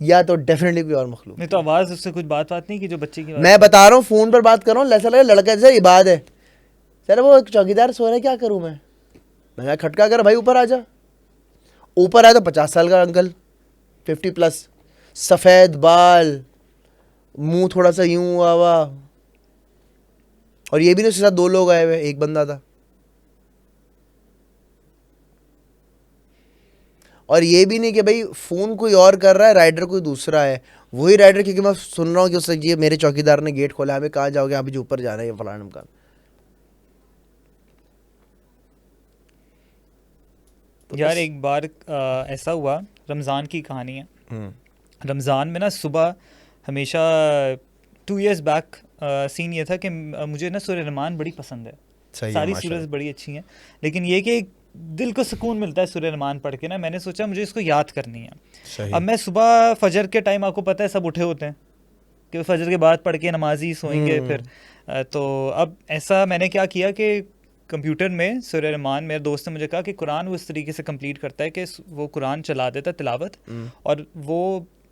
या तो डेफिनेटली कोई और मखलूक नहीं तो थी। आवाज उससे कुछ बात नहीं की जो बच्चे की बात मैं की? बता रहा हूँ, फोन पर बात कर रहा हूँ, ऐसा लगा लड़का जैसा इबाद है। चलो वो एक चौकीदार सो रहा है, क्या करूँ मैं खटका कर, भाई ऊपर आ जा। ऊपर आया तो 50 साल का अंकल, 50+, सफेद बाल, मुंह थोड़ा सा यूं हुआ हुआ, और ये भी नहीं, उसके साथ 2 लोग आए हुए, एक बंदा था। और ये भी नहीं कि भाई फोन कोई और कर रहा है, राइडर कोई दूसरा है, वही राइडर, क्योंकि मैं सुन रहा हूँ कि उससे ये मेरे चौकीदार ने गेट खोला, हमें कहाँ जाओगे, आप जो ऊपर जाना है, ये फलाना का। तो यार बस। एक बार ऐसा हुआ, रमज़ान की कहानी है। हम्म। रमज़ान में ना सुबह हमेशा 2 इयर्स बैक सीन ये था कि मुझे ना सूर्य रहमान बड़ी पसंद है। सही है, सारी माशाल्लाह। सूरज बड़ी अच्छी हैं, लेकिन ये कि दिल को सुकून मिलता है सूर्य रहमान पढ़ के ना, मैंने सोचा मुझे इसको याद करनी है। सही। अब मैं सुबह फजर के टाइम, आपको पता है सब उठे होते हैं कि फजर के बाद पढ़ के नमाजी सोएंगे फिर। तो अब ऐसा मैंने क्या किया कि कंप्यूटर में सूर्य रहमान, मेरे दोस्त ने मुझे कहा कि कुरान वो इस तरीके से कंप्लीट करता है कि वो कुरान चला देता है तिलावत, और वो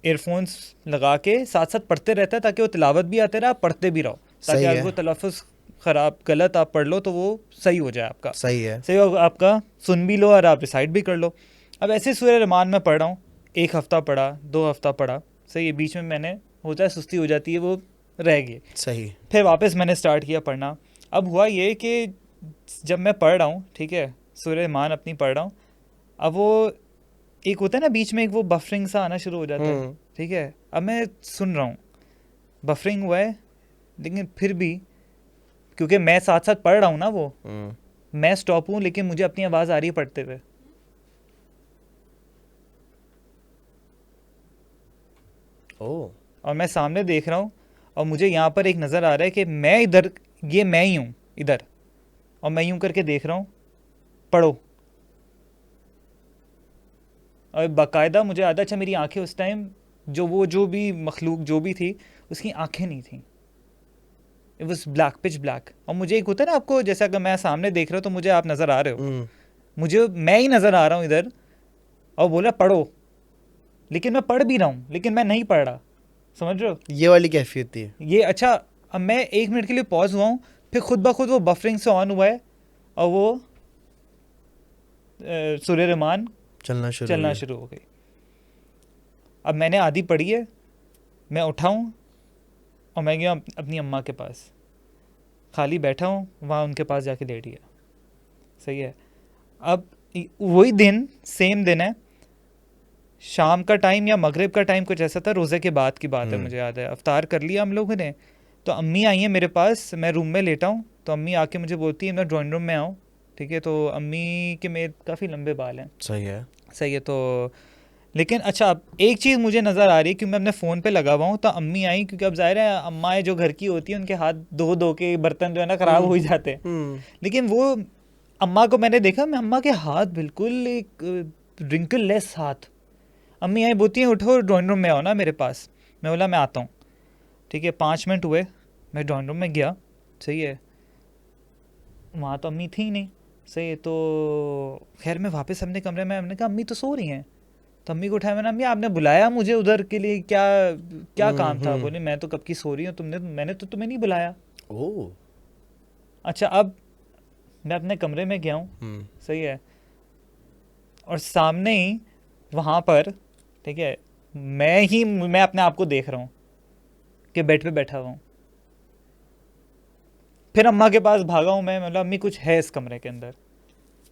एयरफोन्स लगा के साथ साथ पढ़ते रहता है, ताकि वो तिलावत भी आते रहे, आप पढ़ते भी रहो, ताकि सही अगर है। वो तलफ़ुज़ ख़राब गलत आप पढ़ लो तो वो सही हो जाए आपका, सही है। सही हो आपका, सुन भी लो और आप रिसाइट भी कर लो। अब ऐसे सूर्य रहमान में पढ़ रहा हूँ, 1 हफ़्ता पढ़ा, 2 हफ़्ता पढ़ा, सही है, बीच में मैंने होता है सुस्ती हो जाती है, वो रह गई। सही। फिर वापस मैंने स्टार्ट किया पढ़ना। अब हुआ ये कि जब मैं पढ़ रहा हूँ, ठीक है, सूर्य रहमान अपनी पढ़ रहा हूँ, अब वो एक होता है ना बीच में एक वो बफरिंग सा आना शुरू हो जाता है, ठीक है। अब मैं सुन रहा हूँ, बफरिंग हुआ है, लेकिन फिर भी क्योंकि मैं साथ साथ पढ़ रहा हूँ ना, वो मैं स्टॉप हूँ, लेकिन मुझे अपनी आवाज़ आ रही है पढ़ते हुए। ओह। और मैं सामने देख रहा हूँ, और मुझे यहाँ पर एक नज़र आ रहा है कि मैं इधर, ये मैं ही हूँ इधर, और मैं यूँ करके देख रहा हूँ, पढ़ो। और बाकायदा मुझे याद है, अच्छा मेरी आंखें उस टाइम, जो भी मखलूक जो भी थी, उसकी आंखें नहीं थी, it was black, pitch black. और मुझे एक होता है ना, आपको जैसे अगर मैं सामने देख रहा हूँ तो मुझे आप नज़र आ रहे हो, मुझे मैं ही नज़र आ रहा हूँ इधर, और बोला पढ़ो, लेकिन मैं पढ़ भी रहा हूँ, लेकिन मैं नहीं पढ़ रहा, समझ रहे हो ये वाली कैफियत थी ये। अच्छा अब मैं 1 मिनट के लिए पॉज हुआ हूँ, फिर खुद ब खुद वो बफरिंग से ऑन हुआ है, और वो सूर्य रहमान चलना शुरू हो गई। अब मैंने आधी पढ़ी है, मैं उठाऊँ और मैं गया अपनी अम्मा के पास, खाली बैठा हूँ वहाँ उनके पास जाके लेट गया, सही है। अब वही दिन, सेम दिन है, शाम का टाइम या मगरिब का टाइम कुछ ऐसा था, रोज़े के बाद की बात है, मुझे याद है। अफ्तार कर लिया हम लोगों ने, तो अम्मी आई हैं मेरे पास, मैं रूम में लेटा हूँ, तो अम्मी आके मुझे बोलती है मैं ड्राइंग रूम में आऊँ, ठीक है। तो अम्मी के मेरे काफ़ी लंबे बाल हैं, सही है। सही है। तो लेकिन अच्छा अब एक चीज़ मुझे नज़र आ रही है कि मैं अपने फ़ोन पे लगा हुआ हूँ, तो अम्मी आई, क्योंकि अब ज़ाहिर है अम्माएँ जो घर की होती हैं उनके हाथ धो धो के बर्तन जो है ना ख़राब हो ही जाते हैं, लेकिन वो अम्मा को मैंने देखा, मैं अम्मा के हाथ बिल्कुल एक रिंकल लेस हाथ। अम्मी आई बोलती हैं उठो ड्राइंग रूम में आओ ना मेरे पास, मैं बोला मैं आता हूँ, ठीक है। 5 मिनट हुए, मैं ड्राइंग रूम में गया, सही है, वहाँ तो अम्मी थी नहीं, सही है। तो खैर मैं वापस अपने कमरे में, हमने कहा अम्मी तो सो रही हैं, तो अम्मी को उठाया, मैंने अम्मी आपने बुलाया मुझे उधर के लिए, क्या क्या काम था? बोले मैं तो कब की सो रही हूँ, मैंने तो तुम्हें नहीं बुलाया। ओह। अच्छा अब मैं अपने कमरे में गया हूँ, सही है, और सामने ही वहाँ पर, ठीक है, मैं अपने आप को देख रहा हूँ कि बेड पे बैठा हुआ हूँ। फिर अम्मा के पास भागा हूँ मैं, मतलब अम्मी कुछ है इस कमरे के अंदर।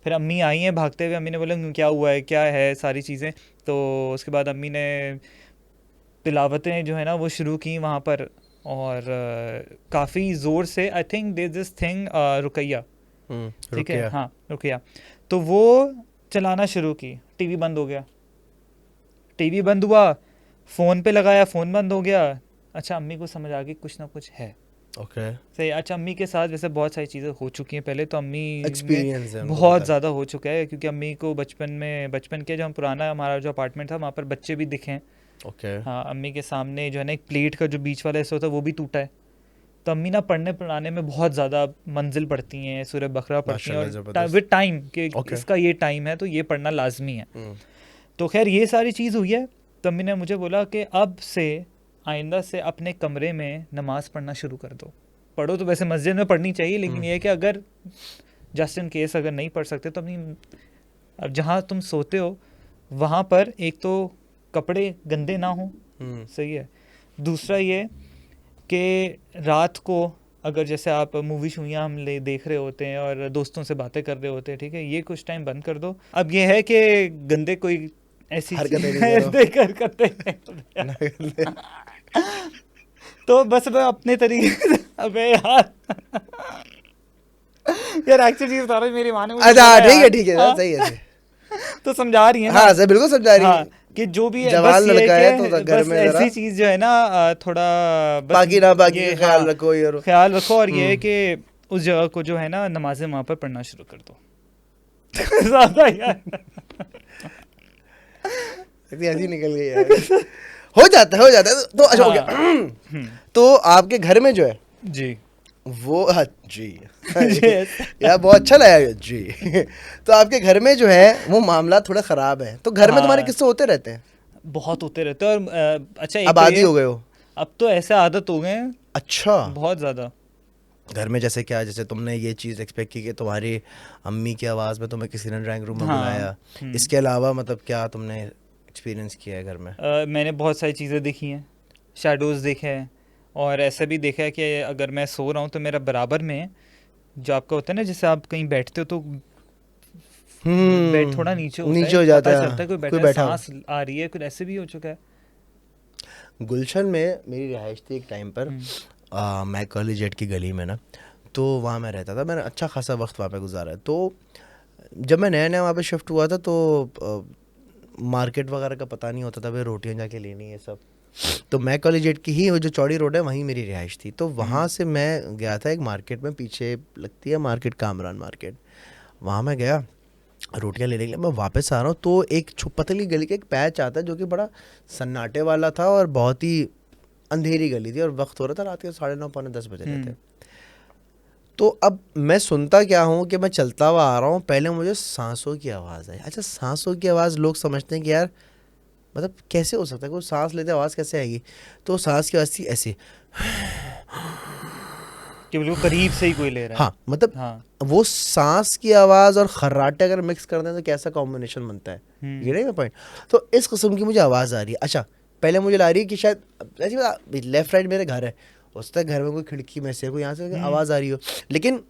फिर अम्मी आई हैं भागते हुए, अम्मी ने बोला क्या हुआ है, क्या है, सारी चीज़ें। तो उसके बाद अम्मी ने तिलावतें जो है ना वो शुरू की वहाँ पर, और काफ़ी ज़ोर से, I think there this thing Ruqaiya, ठीक है, हाँ रुकैया, तो वो चलाना शुरू की। टीवी बंद हो गया, टीवी बंद हुआ, फ़ोन पे लगाया, फ़ोन बंद हो गया। अच्छा अम्मी को समझ आ गई कुछ ना कुछ है, ओके। सही। अच्छा अम्मी के साथ वैसे बहुत सारी चीज़ें हो चुकी हैं पहले, तो अम्मी एक्सपीरियंस है, बहुत ज़्यादा हो चुका है, क्योंकि अम्मी को बचपन के जो हम पुराना हमारा जो अपार्टमेंट था वहाँ पर बच्चे भी दिखे हैं। ओके। हाँ, अम्मी के सामने जो है ना एक प्लेट का जो बीच वाला हिस्सा होता है वो भी टूटा है। तो अम्मी ना पढ़ने पढ़ाने में बहुत ज़्यादा मंजिल पढ़ती हैं, सूरह बकरा पढ़ती हैं, और विद टाइम कि इसका ये टाइम है तो ये पढ़ना लाजमी है। तो खैर ये सारी चीज़ हुई है। तो अम्मी ने मुझे बोला कि अब से आइंदा से अपने कमरे में नमाज पढ़ना शुरू कर दो। पढ़ो तो वैसे मस्जिद में पढ़नी चाहिए, लेकिन ये है कि अगर जस्ट इन केस अगर नहीं पढ़ सकते तो अपनी, अब जहाँ तुम सोते हो वहाँ पर एक तो कपड़े गंदे ना हो, सही है। दूसरा ये कि रात को अगर जैसे आप मूवी शूवियाँ हम देख रहे होते हैं और दोस्तों से बातें कर रहे होते हैं, ठीक है, ये कुछ टाइम बंद कर दो। अब ये है कि गंदे कोई ऐसी करते तो बस मैं अपने तरीके से, अबे यार यार एक्चुअली बता रहा, मेरी माँ ने मुझे अच्छा ठीक है सही है। तो समझा रही है ना, हाँ सही, बिल्कुल समझा रही है। हाँ, कि जो भी है जवान बस लड़का ये है तो घर बस में ऐसी चीज जो है ना थोड़ा बस बाकी ना बाकी ये, का ख्याल हाँ, रखो, ख्याल रखो। और ये है कि उस जगह को जो है ना नमाजें वहाँ पर पढ़ना शुरू कर दो। ज़्यादा यार। इतनी हंसी निकल गई यार। हो जाता है तो अच्छा हो गया। हाँ। तो आपके घर में जो है जी वो जी Yes. यार बहुत अच्छा लगा ये, जी। तो आपके घर में जो है वो मामला थोड़ा ख़राब है, तो घर में तुम्हारे हाँ किस्से होते रहते हैं? बहुत होते रहते हैं। और अच्छा एक अब तो आदी ये, हो गए हो? अब तो ऐसे आदत हो गए हैं अच्छा। बहुत ज़्यादा। घर में जैसे क्या, जैसे तुमने ये चीज़ एक्सपेक्ट की कि तुम्हारी अम्मी की आवाज़ में तुम्हें किसी ने ड्राइंग रूम में हाँ। बुलाया, इसके अलावा मतलब क्या तुमने एक्सपीरियंस किया है घर में? मैंने बहुत सारी चीज़ें देखी हैं, शैडोज़ देखे हैं, और ऐसा भी देखा है कि अगर मैं सो रहा हूँ तो मेरा बराबर में जो आपका होता है ना, जैसे आप कहीं बैठते हो तो बेड थोड़ा नीचे होता नीचे है, हो जाता पता है, चलता है कोई कोई बैठा है, बैठा हो। सांस आ रही है, कुछ ऐसे भी हो चुका है। गुलशन में मेरी रिहाइश थी एक टाइम पर, मैं कॉलेज जेट की गली में ना, तो वहाँ मैं रहता था, मैंने अच्छा खासा वक्त वहाँ पे गुजारा है। तो जब मैं नया नया वहाँ पे शिफ्ट हुआ था तो मार्केट वगैरह का पता नहीं होता था, भाई रोटियाँ जाके लेनी है सब। तो मैं कॉलेज जेट की ही वो जो चौड़ी रोड है वहीं मेरी रिहाइश थी। तो वहाँ से मैं गया था एक मार्केट में, पीछे लगती है मार्केट, कामरान मार्केट, वहाँ मैं गया रोटियां लेने के लिए। मैं वापस आ रहा हूँ तो एक पतली गली का एक पैच आता है जो कि बड़ा सन्नाटे वाला था और बहुत ही अंधेरी गली थी और वक्त हो रहा था रात के 9:30 पौने 10 बज रहे थे। तो अब मैं सुनता क्या हूँ कि मैं चलता हुआ आ रहा हूँ, पहले मुझे सांसों की आवाज़ आई। अच्छा, सांसों की आवाज़ लोग समझते हैं कि यार मतलब कैसे हो सकता है, कोई सांस लेते आवाज़ कैसे आएगी? तो सांस की आवाज़ थी ऐसी, कि बिल्कुल करीब से ही कोई ले रहा है। हाँ मतलब हाँ। वो सांस की आवाज़ और खर्राटे अगर मिक्स कर दें तो कैसा कॉम्बिनेशन बनता है, ये नहीं पॉइंट। तो इस किस्म की मुझे आवाज़ आ रही है। अच्छा, पहले मुझे ला रही है कि शायद ऐसी लेफ्ट राइट मेरे घर है, हो सकता है घर में कोई खिड़की में से कोई यहाँ से आवाज़ आ रही हो, लेकिन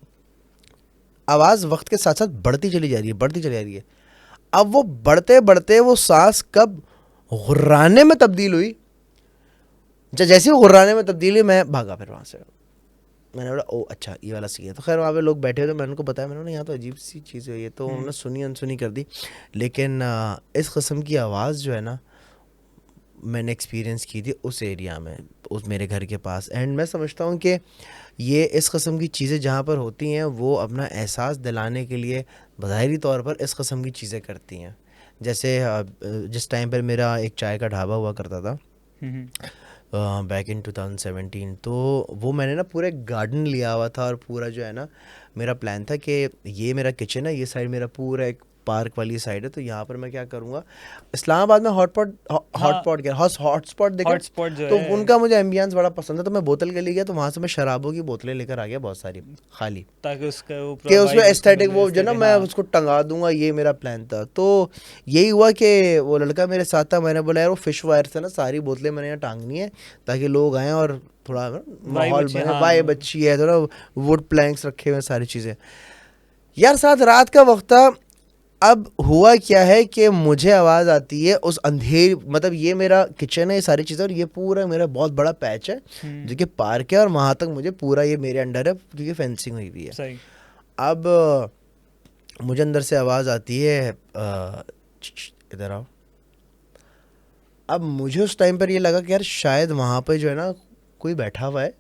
आवाज़ वक्त के साथ साथ बढ़ती चली जा रही है, बढ़ती चली जा रही है। अब वो बढ़ते बढ़ते वो सांस कब गुर्राने में तब्दील हुई, जैसे वो गुर्राने में तब्दील हुई मैं भागा फिर वहाँ से। मैंने बोला ओ अच्छा ये वाला सीन है। तो खैर वहाँ पे लोग बैठे थे, मैंने उनको बताया, मैंने बोला यहाँ तो अजीब सी चीज़ है ये, तो उन्होंने सुनी अनसुनी कर दी। लेकिन इस किस्म की आवाज़ जो है ना मैंने एक्सपीरियंस की थी उस एरिया में, उस मेरे घर के पास। एंड मैं समझता हूँ कि ये इस किस्म की चीज़ें जहाँ पर होती हैं वो अपना एहसास दिलाने के लिए ज़ाहिरी तौर पर इस किस्म की चीज़ें करती हैं। जैसे जिस टाइम पर मेरा एक चाय का ढाबा हुआ करता था बैक इन 2017, तो वो मैंने ना पूरे गार्डन लिया हुआ था और पूरा जो है ना मेरा प्लान था कि ये मेरा किचन है, ये साइड मेरा पूरा एक पार्क वाली साइड है, तो यहाँ पर मैं क्या करूँगा, इस्लामाबाद में हॉटस्पॉट देखा, हॉटस्पॉट जो तो है उनका मुझे एम्बियंस बड़ा पसंद है। तो मैं बोतल के लिए गया, तो वहाँ से मैं शराबों की बोतलें लेकर आ गया बहुत सारी खाली, ताकि उसका वो कि उसमें vibe उसको एस्थेटिक मिल वो जो ना aesthetic, मैं हाँ। उसको टंगा दूंगा, ये मेरा प्लान था। तो यही हुआ कि वो लड़का मेरे साथ था, मैंने बोला यार वो फिश वायर से ना सारी बोतलें मैंने यहाँ टांगनी है ताकि लोग आएँ और थोड़ा माहौल अच्छी, बने, हाँ। वाइब अच्छी है, थोड़ा वुड प्लैंक्स रखे हुए सारी चीज़ें। यार साथ रात का वक्त था। अब हुआ क्या है कि मुझे आवाज़ आती है उस अंधेर, मतलब ये मेरा किचन है, ये सारी चीज़ें, और ये पूरा मेरा बहुत बड़ा पैच है जो कि पार्क है, और वहाँ तक मुझे पूरा ये मेरे अंडर है क्योंकि फेंसिंग हुई हुई है। सही। अब मुझे अंदर से आवाज़ आती है इधर आओ। अब मुझे उस टाइम पर ये लगा कि यार शायद वहाँ पे जो है ना कोई बैठा हुआ है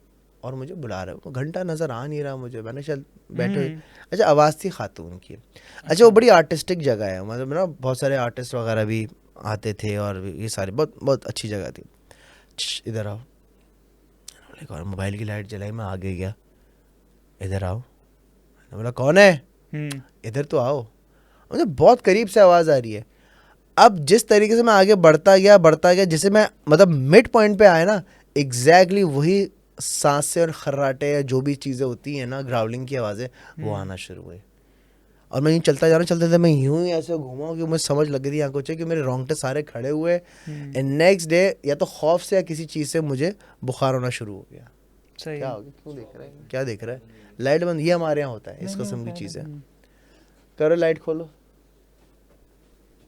और मुझे बुला रहा है, घंटा नज़र आ नहीं रहा मुझे, मैंने शायद बैठे हुए। अच्छा, आवाज़ थी खातून की। अच्छा, वो बड़ी आर्टिस्टिक जगह है, मतलब ना बहुत सारे आर्टिस्ट वगैरह भी आते थे और ये सारी बहुत बहुत अच्छी जगह थी। इधर आओ, एक और मोबाइल की लाइट जलाई, मैं आगे गया, इधर आओ, मैंने बोला कौन है, इधर तो आओ। मुझे बहुत करीब से आवाज़ आ रही है। अब जिस तरीके से मैं आगे बढ़ता गया, जैसे मैं मतलब मिड पॉइंट पे आया ना, एग्जैक्टली वही सांस से और खर्राटे या जो भी चीज़ें होती हैं ना, ग्राउलिंग की आवाज़ें, वो आना शुरू हुई। और मैं यूँ चलता जा रहा, चलते थे मैं यूँ ही ऐसे घूमा कि मुझे समझ लग गई थी आंखों से कि मेरे रोंगटे सारे खड़े हुए। एंड नेक्स्ट डे या तो खौफ से या किसी चीज़ से मुझे बुखार होना शुरू हो गया। सही। क्या हो गया, क्यों देख रहा है, क्या देख रहा है? लाइट बंद, ये हमारे यहाँ होता है इस किस्म की चीज़ें। करो लाइट खोलो।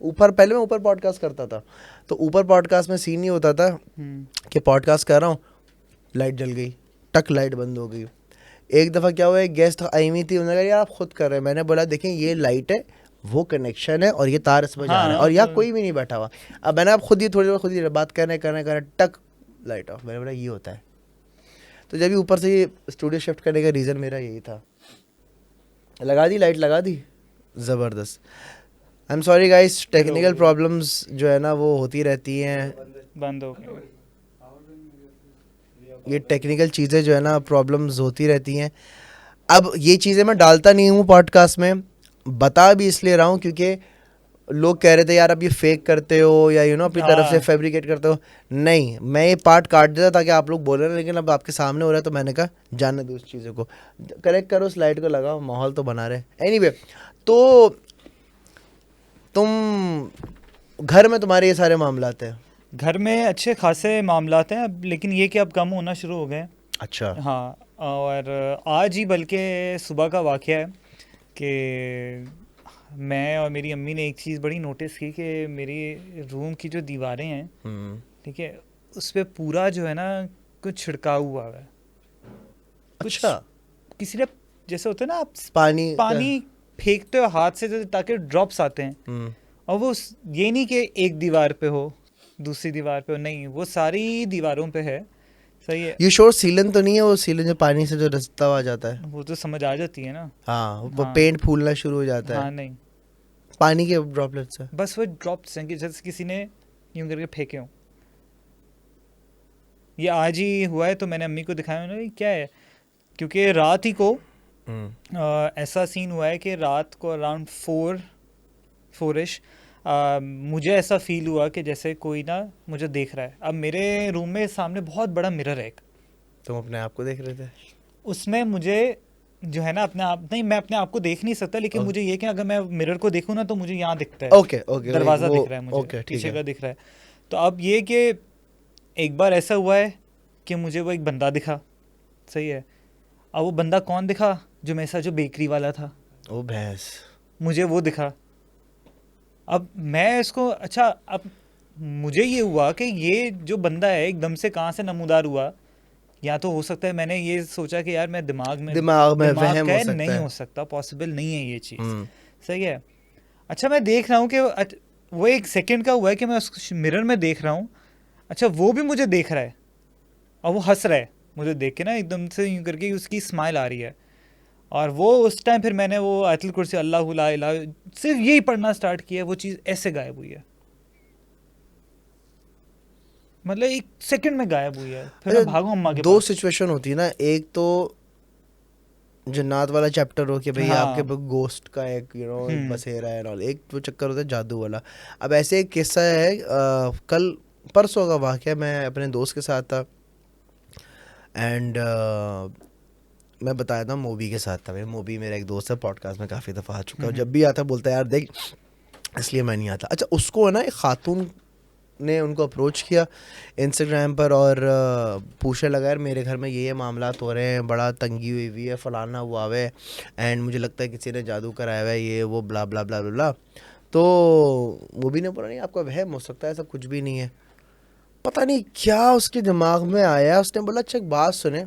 ऊपर पहले मैं ऊपर पॉडकास्ट करता था, तो ऊपर पॉडकास्ट में सीन नहीं होता था कि पॉडकास्ट कर रहा हूँ, लाइट जल गई, टक लाइट बंद हो गई। एक दफ़ा क्या हुआ, एक गेस्ट आई हुई थी, उन्होंने कहा यार आप खुद कर रहे हैं। मैंने बोला देखें ये लाइट है, वो कनेक्शन है और ये तार इसमें जा रहा है और यहाँ कोई भी नहीं बैठा हुआ। अब मैंने आप खुद ही थोड़ी देर खुद ही बात करने टक लाइट ऑफ। मैंने बोला ये होता है। तो जब भी ऊपर से ये स्टूडियो शिफ्ट करने का रीज़न मेरा यही था लगा दी लाइट, लगा दी, ज़बरदस्त। I am sorry guys, technical problems जो है ना वो होती रहती हैं, बंद हो गया। ये टेक्निकल चीज़ें जो है ना प्रॉब्लम्स होती रहती हैं। अब ये चीज़ें मैं डालता नहीं हूँ पॉडकास्ट में, बता भी इसलिए रहा हूँ क्योंकि लोग कह रहे थे यार अब ये फेक करते हो या अपनी तरफ से हाँ। फैब्रिकेट करते हो। नहीं, मैं ये पार्ट काट देता ताकि आप लोग बोले ना, लेकिन अब आपके सामने हो रहा है तो मैंने कहा जानने दो उस चीज़ों को, करेक्ट करो, स्लाइड को लगाओ, माहौल तो बना रहे। एनीवे, तो तुम घर में तुम्हारे ये सारे मामलात हैं। घर में अच्छे खासे मामलात हैं अब, लेकिन ये कि अब कम होना शुरू हो गए हैं। अच्छा। हाँ, और आज ही बल्कि सुबह का वाक़या है कि मैं और मेरी अम्मी ने एक चीज़ बड़ी नोटिस की कि मेरी रूम की जो दीवारें हैं, ठीक है, उस पे पूरा जो है ना कुछ छिड़काव हुआ है। कुछ अच्छा, किसी ने, जैसे होता है ना आप पानी पानी फेंकते हो हाथ से तो ताकि ड्रॉप्स आते हैं, और वो ये नहीं कि एक दीवार पे हो दूसरी दीवार पे हो, नहीं, वो सारी दीवारों पे है। सही है। ये श्योर सीलन तो नहीं है? वो सीलन जो पानी से जो रसता हुआ जाता है, वो तो समझ आ जाती है ना। हाँ, वो हाँ। पेंट फूलना शुरू हो जाता हाँ, है नहीं, पानी के ड्रॉपलेट से। बस वो ड्रॉप्स हैं कि जैसे किसी ने यूं करके फेंके हो। ये आज ही हुआ है, तो मैंने अम्मी को दिखाया, उन्होंने क्या है, क्योंकि रात ही को ऐसा सीन हुआ है कि रात को अराउंड 4-4ish मुझे ऐसा फील हुआ कि जैसे कोई ना मुझे देख रहा है। अब मेरे रूम में सामने बहुत बड़ा मिरर है एक, तुम अपने आप को देख रहे थे? उसमें मुझे जो है ना अपने आप, नहीं मैं अपने आप को देख नहीं सकता, लेकिन मुझे ये कि अगर मैं मिरर को देखूँ ना तो मुझे यहाँ दिखता है, ओके ओके, दरवाज़ा वो दिख रहा है मुझे, ओके, ठीक पीछे है। का दिख रहा है। तो अब ये कि एक बार ऐसा हुआ है कि मुझे वो एक बंदा दिखा, सही है। अब वो बंदा कौन दिखा? जो मेरे साथ जो बेकरी वाला था, ओ भैंस। मुझे वो दिखा। अब मैं इसको, अच्छा, अब मुझे ये हुआ कि ये जो बंदा है एकदम से कहाँ से नमूदार हुआ, या तो हो सकता है मैंने ये सोचा कि यार मैं दिमाग में दिमाग में दिमाग वहम का हो है, सकता नहीं है। हो सकता, पॉसिबल नहीं है ये चीज़, हम्म। सही है। अच्छा, मैं देख रहा हूँ कि वो एक सेकंड का हुआ है कि मैं उस मिरर में देख रहा हूँ, अच्छा वो भी मुझे देख रहा है और वो हंस रहा है मुझे देख के ना, एकदम से यूँ करके उसकी स्माइल आ रही है। और वो उस टाइम फिर मैंने वो आयतुल कुर्सी अल्लाहु ला इलाहा सिर्फ यही पढ़ना स्टार्ट किया, वो चीज़ ऐसे गायब हुई है, मतलब एक सेकंड में गायब हुई है। फिर मैं भागूं अम्मा के दो पास। सिचुएशन होती है ना, एक तो जन्नत वाला चैप्टर हो कि भाई आपके हाँ। गोस्ट का एक एक हम्म। बसेरा है और एक वो चक्कर होता है जादू वाला। अब ऐसे एक किस्सा है, कल परसों का वाक़या, मैं अपने दोस्त के साथ था एंड मैं बताया था मूवी के साथ था। मैं मूवी, मेरा एक दोस्त है, पॉडकास्ट में काफ़ी दफ़ा आ चुका है, और जब भी आता बोलता है यार देख, इसलिए मैं नहीं आता। अच्छा, उसको है ना एक खातून ने उनको अप्रोच किया इंस्टाग्राम पर और पूछने लगा यार मेरे घर में ये मामलात हो रहे हैं, बड़ा तंगी हुई हुई है, फलाना हुआ है एंड मुझे लगता है किसी ने जादू कराया हुआ है, ये वो ब्ला ब्ला ब्ला ब्ला। तो वो भी ने बोला नहीं आपका वहम हो सकता है, ऐसा कुछ भी नहीं है। पता नहीं क्या उसके दिमाग में आया, उसने बोला अच्छा एक बात सुने,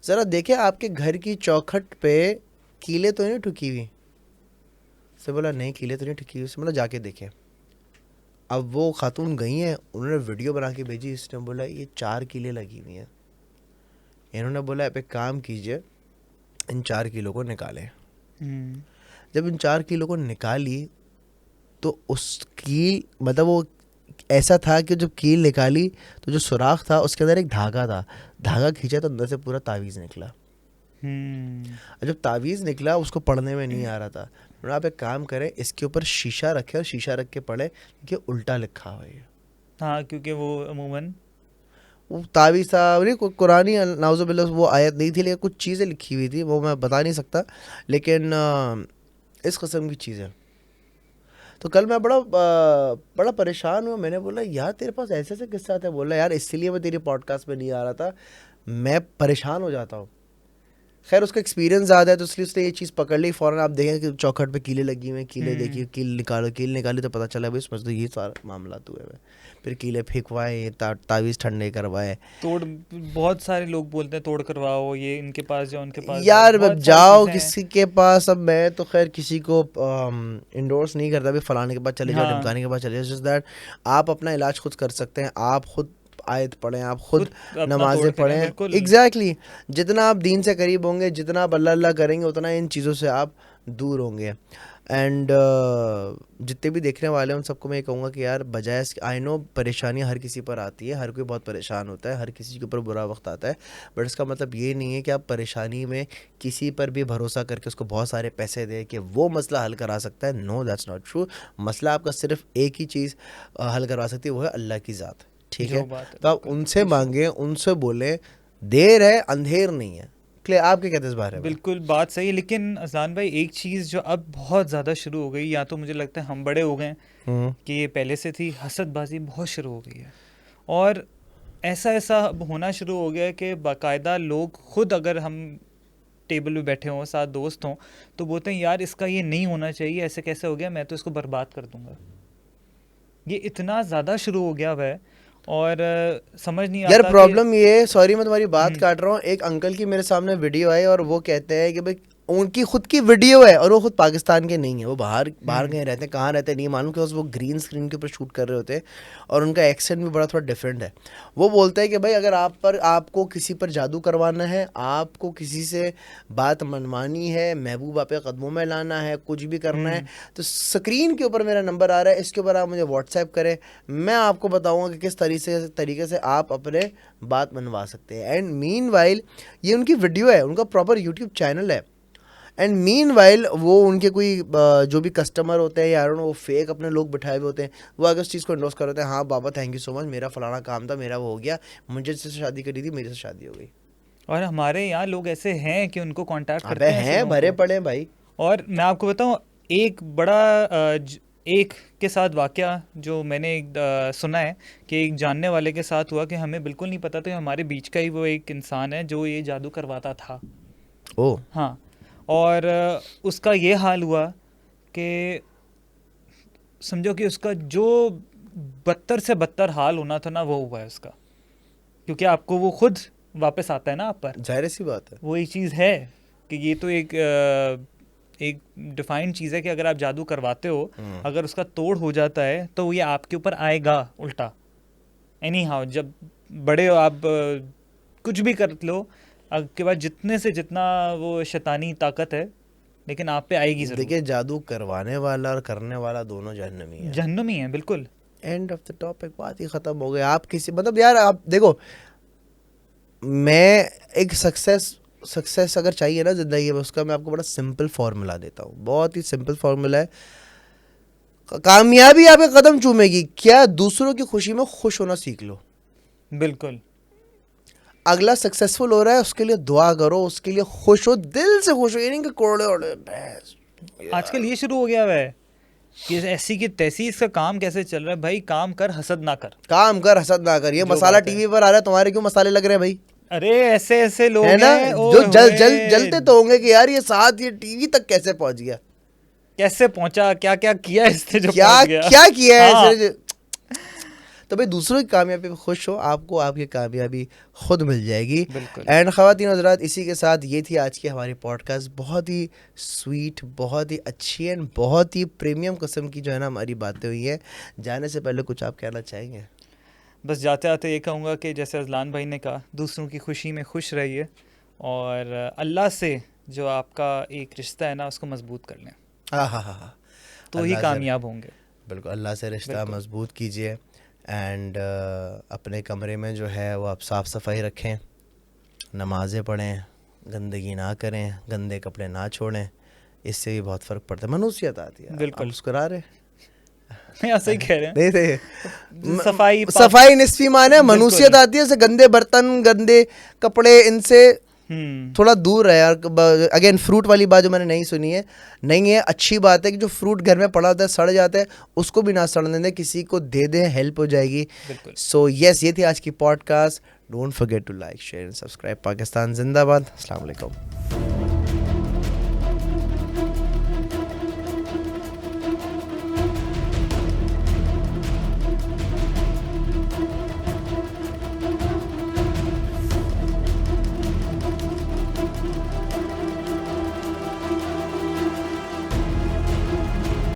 ज़रा देखे आपके घर की चौखट पे कीले तो नहीं ठुकी हुई? उसने बोला नहीं कीले तो नहीं ठुकी हुई। उसने बोला जाके देखे। अब वो खातून गई हैं, उन्होंने वीडियो बना के भेजी। इसने बोला ये 4 कीले लगी हुई हैं। इन्होंने बोला आप एक काम कीजिए, इन 4 कीलों को निकालें। जब इन 4 कीलों को निकाली तो उस कील, मतलब वो ऐसा था कि जब कील निकाली तो जो सुराख था उसके अंदर एक धागा था, धागा खींचा तो अंदर से पूरा तावीज़ निकला। और जब तावीज़ निकला उसको पढ़ने में नहीं आ रहा था। आप एक काम करें, इसके ऊपर शीशा रखें और शीशा रख के पढ़े, क्योंकि उल्टा लिखा हुआ है। हाँ, क्योंकि वो अमूमन वो तावीज़ था, नहीं कुरानी नाउज़ुबिल्लाह वो आयत नहीं थी, लेकिन कुछ चीज़ें लिखी हुई थी, वो मैं बता नहीं सकता, लेकिन इस किस्म की चीज़ें। तो कल मैं बड़ा परेशान हुआ। मैंने बोला यार तेरे पास ऐसे ऐसे किस्से आते हैं? बोला यार इसीलिए मैं तेरी पॉडकास्ट में नहीं आ रहा था, मैं परेशान हो जाता हूँ। खैर उसका एक्सपीरियंस ज़्यादा है तो इसलिए उसने ये चीज़ पकड़ ली फ़ौरन। आप देखें कि चौखट पे कीले लगी हुए हैं, कीले देखिए, कील निकालो, कील निकाली तो पता चला भाई समझ लो ये सारा मामला हुए हुए। फिर कीले फेंकवाए, ये तावीज़ ठंडे करवाए। तोड़, बहुत सारे लोग बोलते हैं तोड़ करवाओ, ये इनके पास जाओ, उनके पास यार बहुत अब सारी जाओ चीज़ें हैं। किसी के पास, अब मैं तो खैर किसी को इंडोर्स नहीं करता भी फलाने के पास चले जाओ, हाँ। ढमकाने के पास चले जाओ। जस्ट दैट आप अपना इलाज खुद कर सकते हैं, आप खुद आयत पढ़ें, आप खुद अपना नमाजें तोड़ करें, पढ़ें। बिल्कुल। एग्जैक्टली जितना आप दीन से करीब होंगे, जितना आप अल्लाह अल्लाह करेंगे, उतना इन चीज़ों से आप दूर होंगे। एंड जितने भी देखने वाले हैं उन सबको मैं ये कहूँगा कि यार बजाय आई नो परेशानी हर किसी पर आती है, हर कोई बहुत परेशान होता है, हर किसी के ऊपर बुरा वक्त आता है, बट इसका मतलब ये नहीं है कि आप परेशानी में किसी पर भी भरोसा करके उसको बहुत सारे पैसे दे कि वो मसला हल करा सकता है। No, that's not true. मसला आपका सिर्फ एक ही चीज़ हल करवा सकती है, वो है अल्लाह की ज़ात। ठीक जो है, बात है, तो आप बिल्कुल, उनसे बेशक। मांगे, उनसे बोलें, देर है अंधेर नहीं है। क्लियर? आप क्या कहते हैं इस बारे में? बिल्कुल बात सही है, लेकिन अज़लान भाई एक चीज़ जो अब बहुत ज़्यादा शुरू हो गई, या तो मुझे लगता है हम बड़े हो गए हैं कि ये पहले से थी, हसदबाजी बहुत शुरू हो गई है। और ऐसा ऐसा अब होना शुरू हो गया है कि बाकायदा लोग खुद, अगर हम टेबल पे बैठे हों, साथ दोस्त हों, तो बोलते हैं यार इसका ये नहीं होना चाहिए, ऐसे कैसे हो गया, मैं तो इसको बर्बाद कर दूंगा। ये इतना ज़्यादा शुरू हो गया हुआ है, और समझ नहीं यार आता कि प्रॉब्लम ये है, सॉरी मैं तुम्हारी बात हम्म, काट रहा हूँ, एक अंकल की मेरे सामने वीडियो आई और वो कहते हैं कि भाई उनकी खुद की वीडियो है और वो खुद पाकिस्तान के नहीं है, वो बाहर बाहर कहीं रहते हैं, कहाँ रहते हैं नहीं मालूम, कि वो ग्रीन स्क्रीन के ऊपर शूट कर रहे होते हैं और उनका एक्सेंट भी बड़ा थोड़ा डिफरेंट है। वो बोलते हैं कि भाई अगर आपको किसी पर जादू करवाना है, आपको किसी से बात मनवानी है, महबूबा पे कदमों में लाना है, कुछ भी करना है, तो स्क्रीन के ऊपर मेरा नंबर आ रहा है, इसके ऊपर आप मुझे व्हाट्सएप करें, मैं आपको बताऊंगा कि किस तरीके से आप अपने बात मनवा सकते हैं। एंड मीनवाइल ये उनकी वीडियो है, उनका प्रॉपर यूट्यूब चैनल है। एंड मीनवाइल वो उनके कोई जो भी कस्टमर होते हैं यार, वो फेक अपने लोग बिठाए हुए होते हैं, वो आगे उस चीज़ को इंडोर्स कर होते हैं, हाँ बाबा थैंक यू सो मच, मेरा फलाना काम था, मेरा वो हो गया, मुझे जिससे शादी करी थी मेरे से शादी हो गई। और हमारे यहाँ लोग ऐसे हैं कि उनको कांटेक्ट अबे करते हैं ऐसे हैं, लोगों भरे को। पड़े हैं भाई। और मैं आपको बताऊं, एक बड़ा एक के साथ वाकया जो मैंने सुना है कि एक जानने वाले के साथ हुआ, कि हमें बिल्कुल नहीं पता था कि हमारे बीच का ही वो एक इंसान है जो ये जादू करवाता था। ओ हाँ, और उसका ये हाल हुआ कि समझो कि उसका जो बदतर से बदतर हाल होना था ना, वो हुआ है उसका, क्योंकि आपको वो खुद वापस आता है ना आप पर। जाहिर सी बात है। वो एक चीज़ है कि ये तो एक डिफाइंड चीज़ है कि अगर आप जादू करवाते हो, अगर उसका तोड़ हो जाता है तो ये आपके ऊपर आएगा उल्टा। एनी हाउ, जब बड़े हो आप, कुछ भी कर लो, आपके पास जितने से जितना वो शैतानी ताकत है, लेकिन आप पे आएगी ज़रूर। देखिए जादू करवाने वाला और करने वाला दोनों जहन्नमी है। जहन्नुमी है, बिल्कुल। एंड ऑफ द टॉपिक, बात ही खत्म हो गई। आप किसी मतलब यार आप देखो, मैं एक सक्सेस अगर चाहिए ना ज़िंदगी में, उसका मैं आपको बड़ा सिंपल फार्मूला देता हूँ, बहुत ही सिंपल फार्मूला है। कामयाबी आपके कदम चूमेगी, क्या दूसरों की खुशी में खुश होना सीख लो। बिल्कुल। अगला सक्सेसफुल हो रहा है, उसके लिए दुआ करो, उसके लिए खुश हो, दिल से खुश हो, ये नहीं कि कोड़े ओड़े भैंस। आजकल ये शुरू हो गया हुआ है कि ऐसी की तैसी, इसका काम कैसे चल रहा है, भाई काम कर हसद ना कर। काम कर हसद ना कर, ये जो मसाला बात है। टीवी पर आ रहा है, तुम्हारे क्यों मसाले लग रहे हैं भाई? अरे ऐसे ऐसे लोग है ना, हैं, जो ओए जलते होए, तो होंगे कि यार ये साथ ये टीवी तक कैसे पहुंच गया, कैसे पहुंचा, क्या क्या किया इसने जो क्या पहुंच गया। क्या किया है हाँ, इसने तो भाई दूसरों की कामयाबी पे खुश हो, आपको आपकी कामयाबी खुद मिल जाएगी। बिल्कुल। एंड ख़वातीन हज़रात, इसी के साथ ये थी आज की हमारी पॉडकास्ट, बहुत ही स्वीट, बहुत ही अच्छी एंड बहुत ही प्रीमियम किस्म की जो है ना हमारी बातें हुई हैं। जाने से पहले कुछ आप कहना चाहेंगे? बस जाते आते ये कहूँगा कि जैसे अजलान भाई ने कहा, दूसरों की खुशी में खुश रहिए, और अल्लाह से जो आपका एक रिश्ता है ना, उसको मजबूत कर लें, हाँ हाँ हाँ हाँ, तो ही अल्लाह से, कामयाब होंगे। बिल्कुल अल्लाह से रिश्ता बिल्कुल। मजबूत कीजिए। एंड अपने कमरे में जो है वो आप साफ़ सफाई रखें, नमाज़ें पढ़ें, गंदगी ना करें, गंदे कपड़े ना छोड़ें, इससे भी बहुत फ़र्क पड़ता है, मनुष्यत आती है। बिल्कुल। आप मुस्कुरा रहे हाँ, सही कह रहे हैं। नहीं थे, सफाई सफाई निस्फी माने बिल्कुल। मनुष्यत आती है, जैसे गंदे बर्तन, गंदे कपड़े, इनसे थोड़ा दूर है यार। अगेन फ्रूट वाली बात जो मैंने नहीं सुनी है, नहीं है, अच्छी बात है कि जो फ्रूट घर में पड़ा होता है सड़ जाता है, उसको भी ना सड़ने दें, किसी को दे दें, हेल्प हो जाएगी। बिल्कुल। सो यस, ये थी आज की podcast. Don't forget to like, share and subscribe. Pakistan जिंदाबाद। अस्सलाम वालेकुम।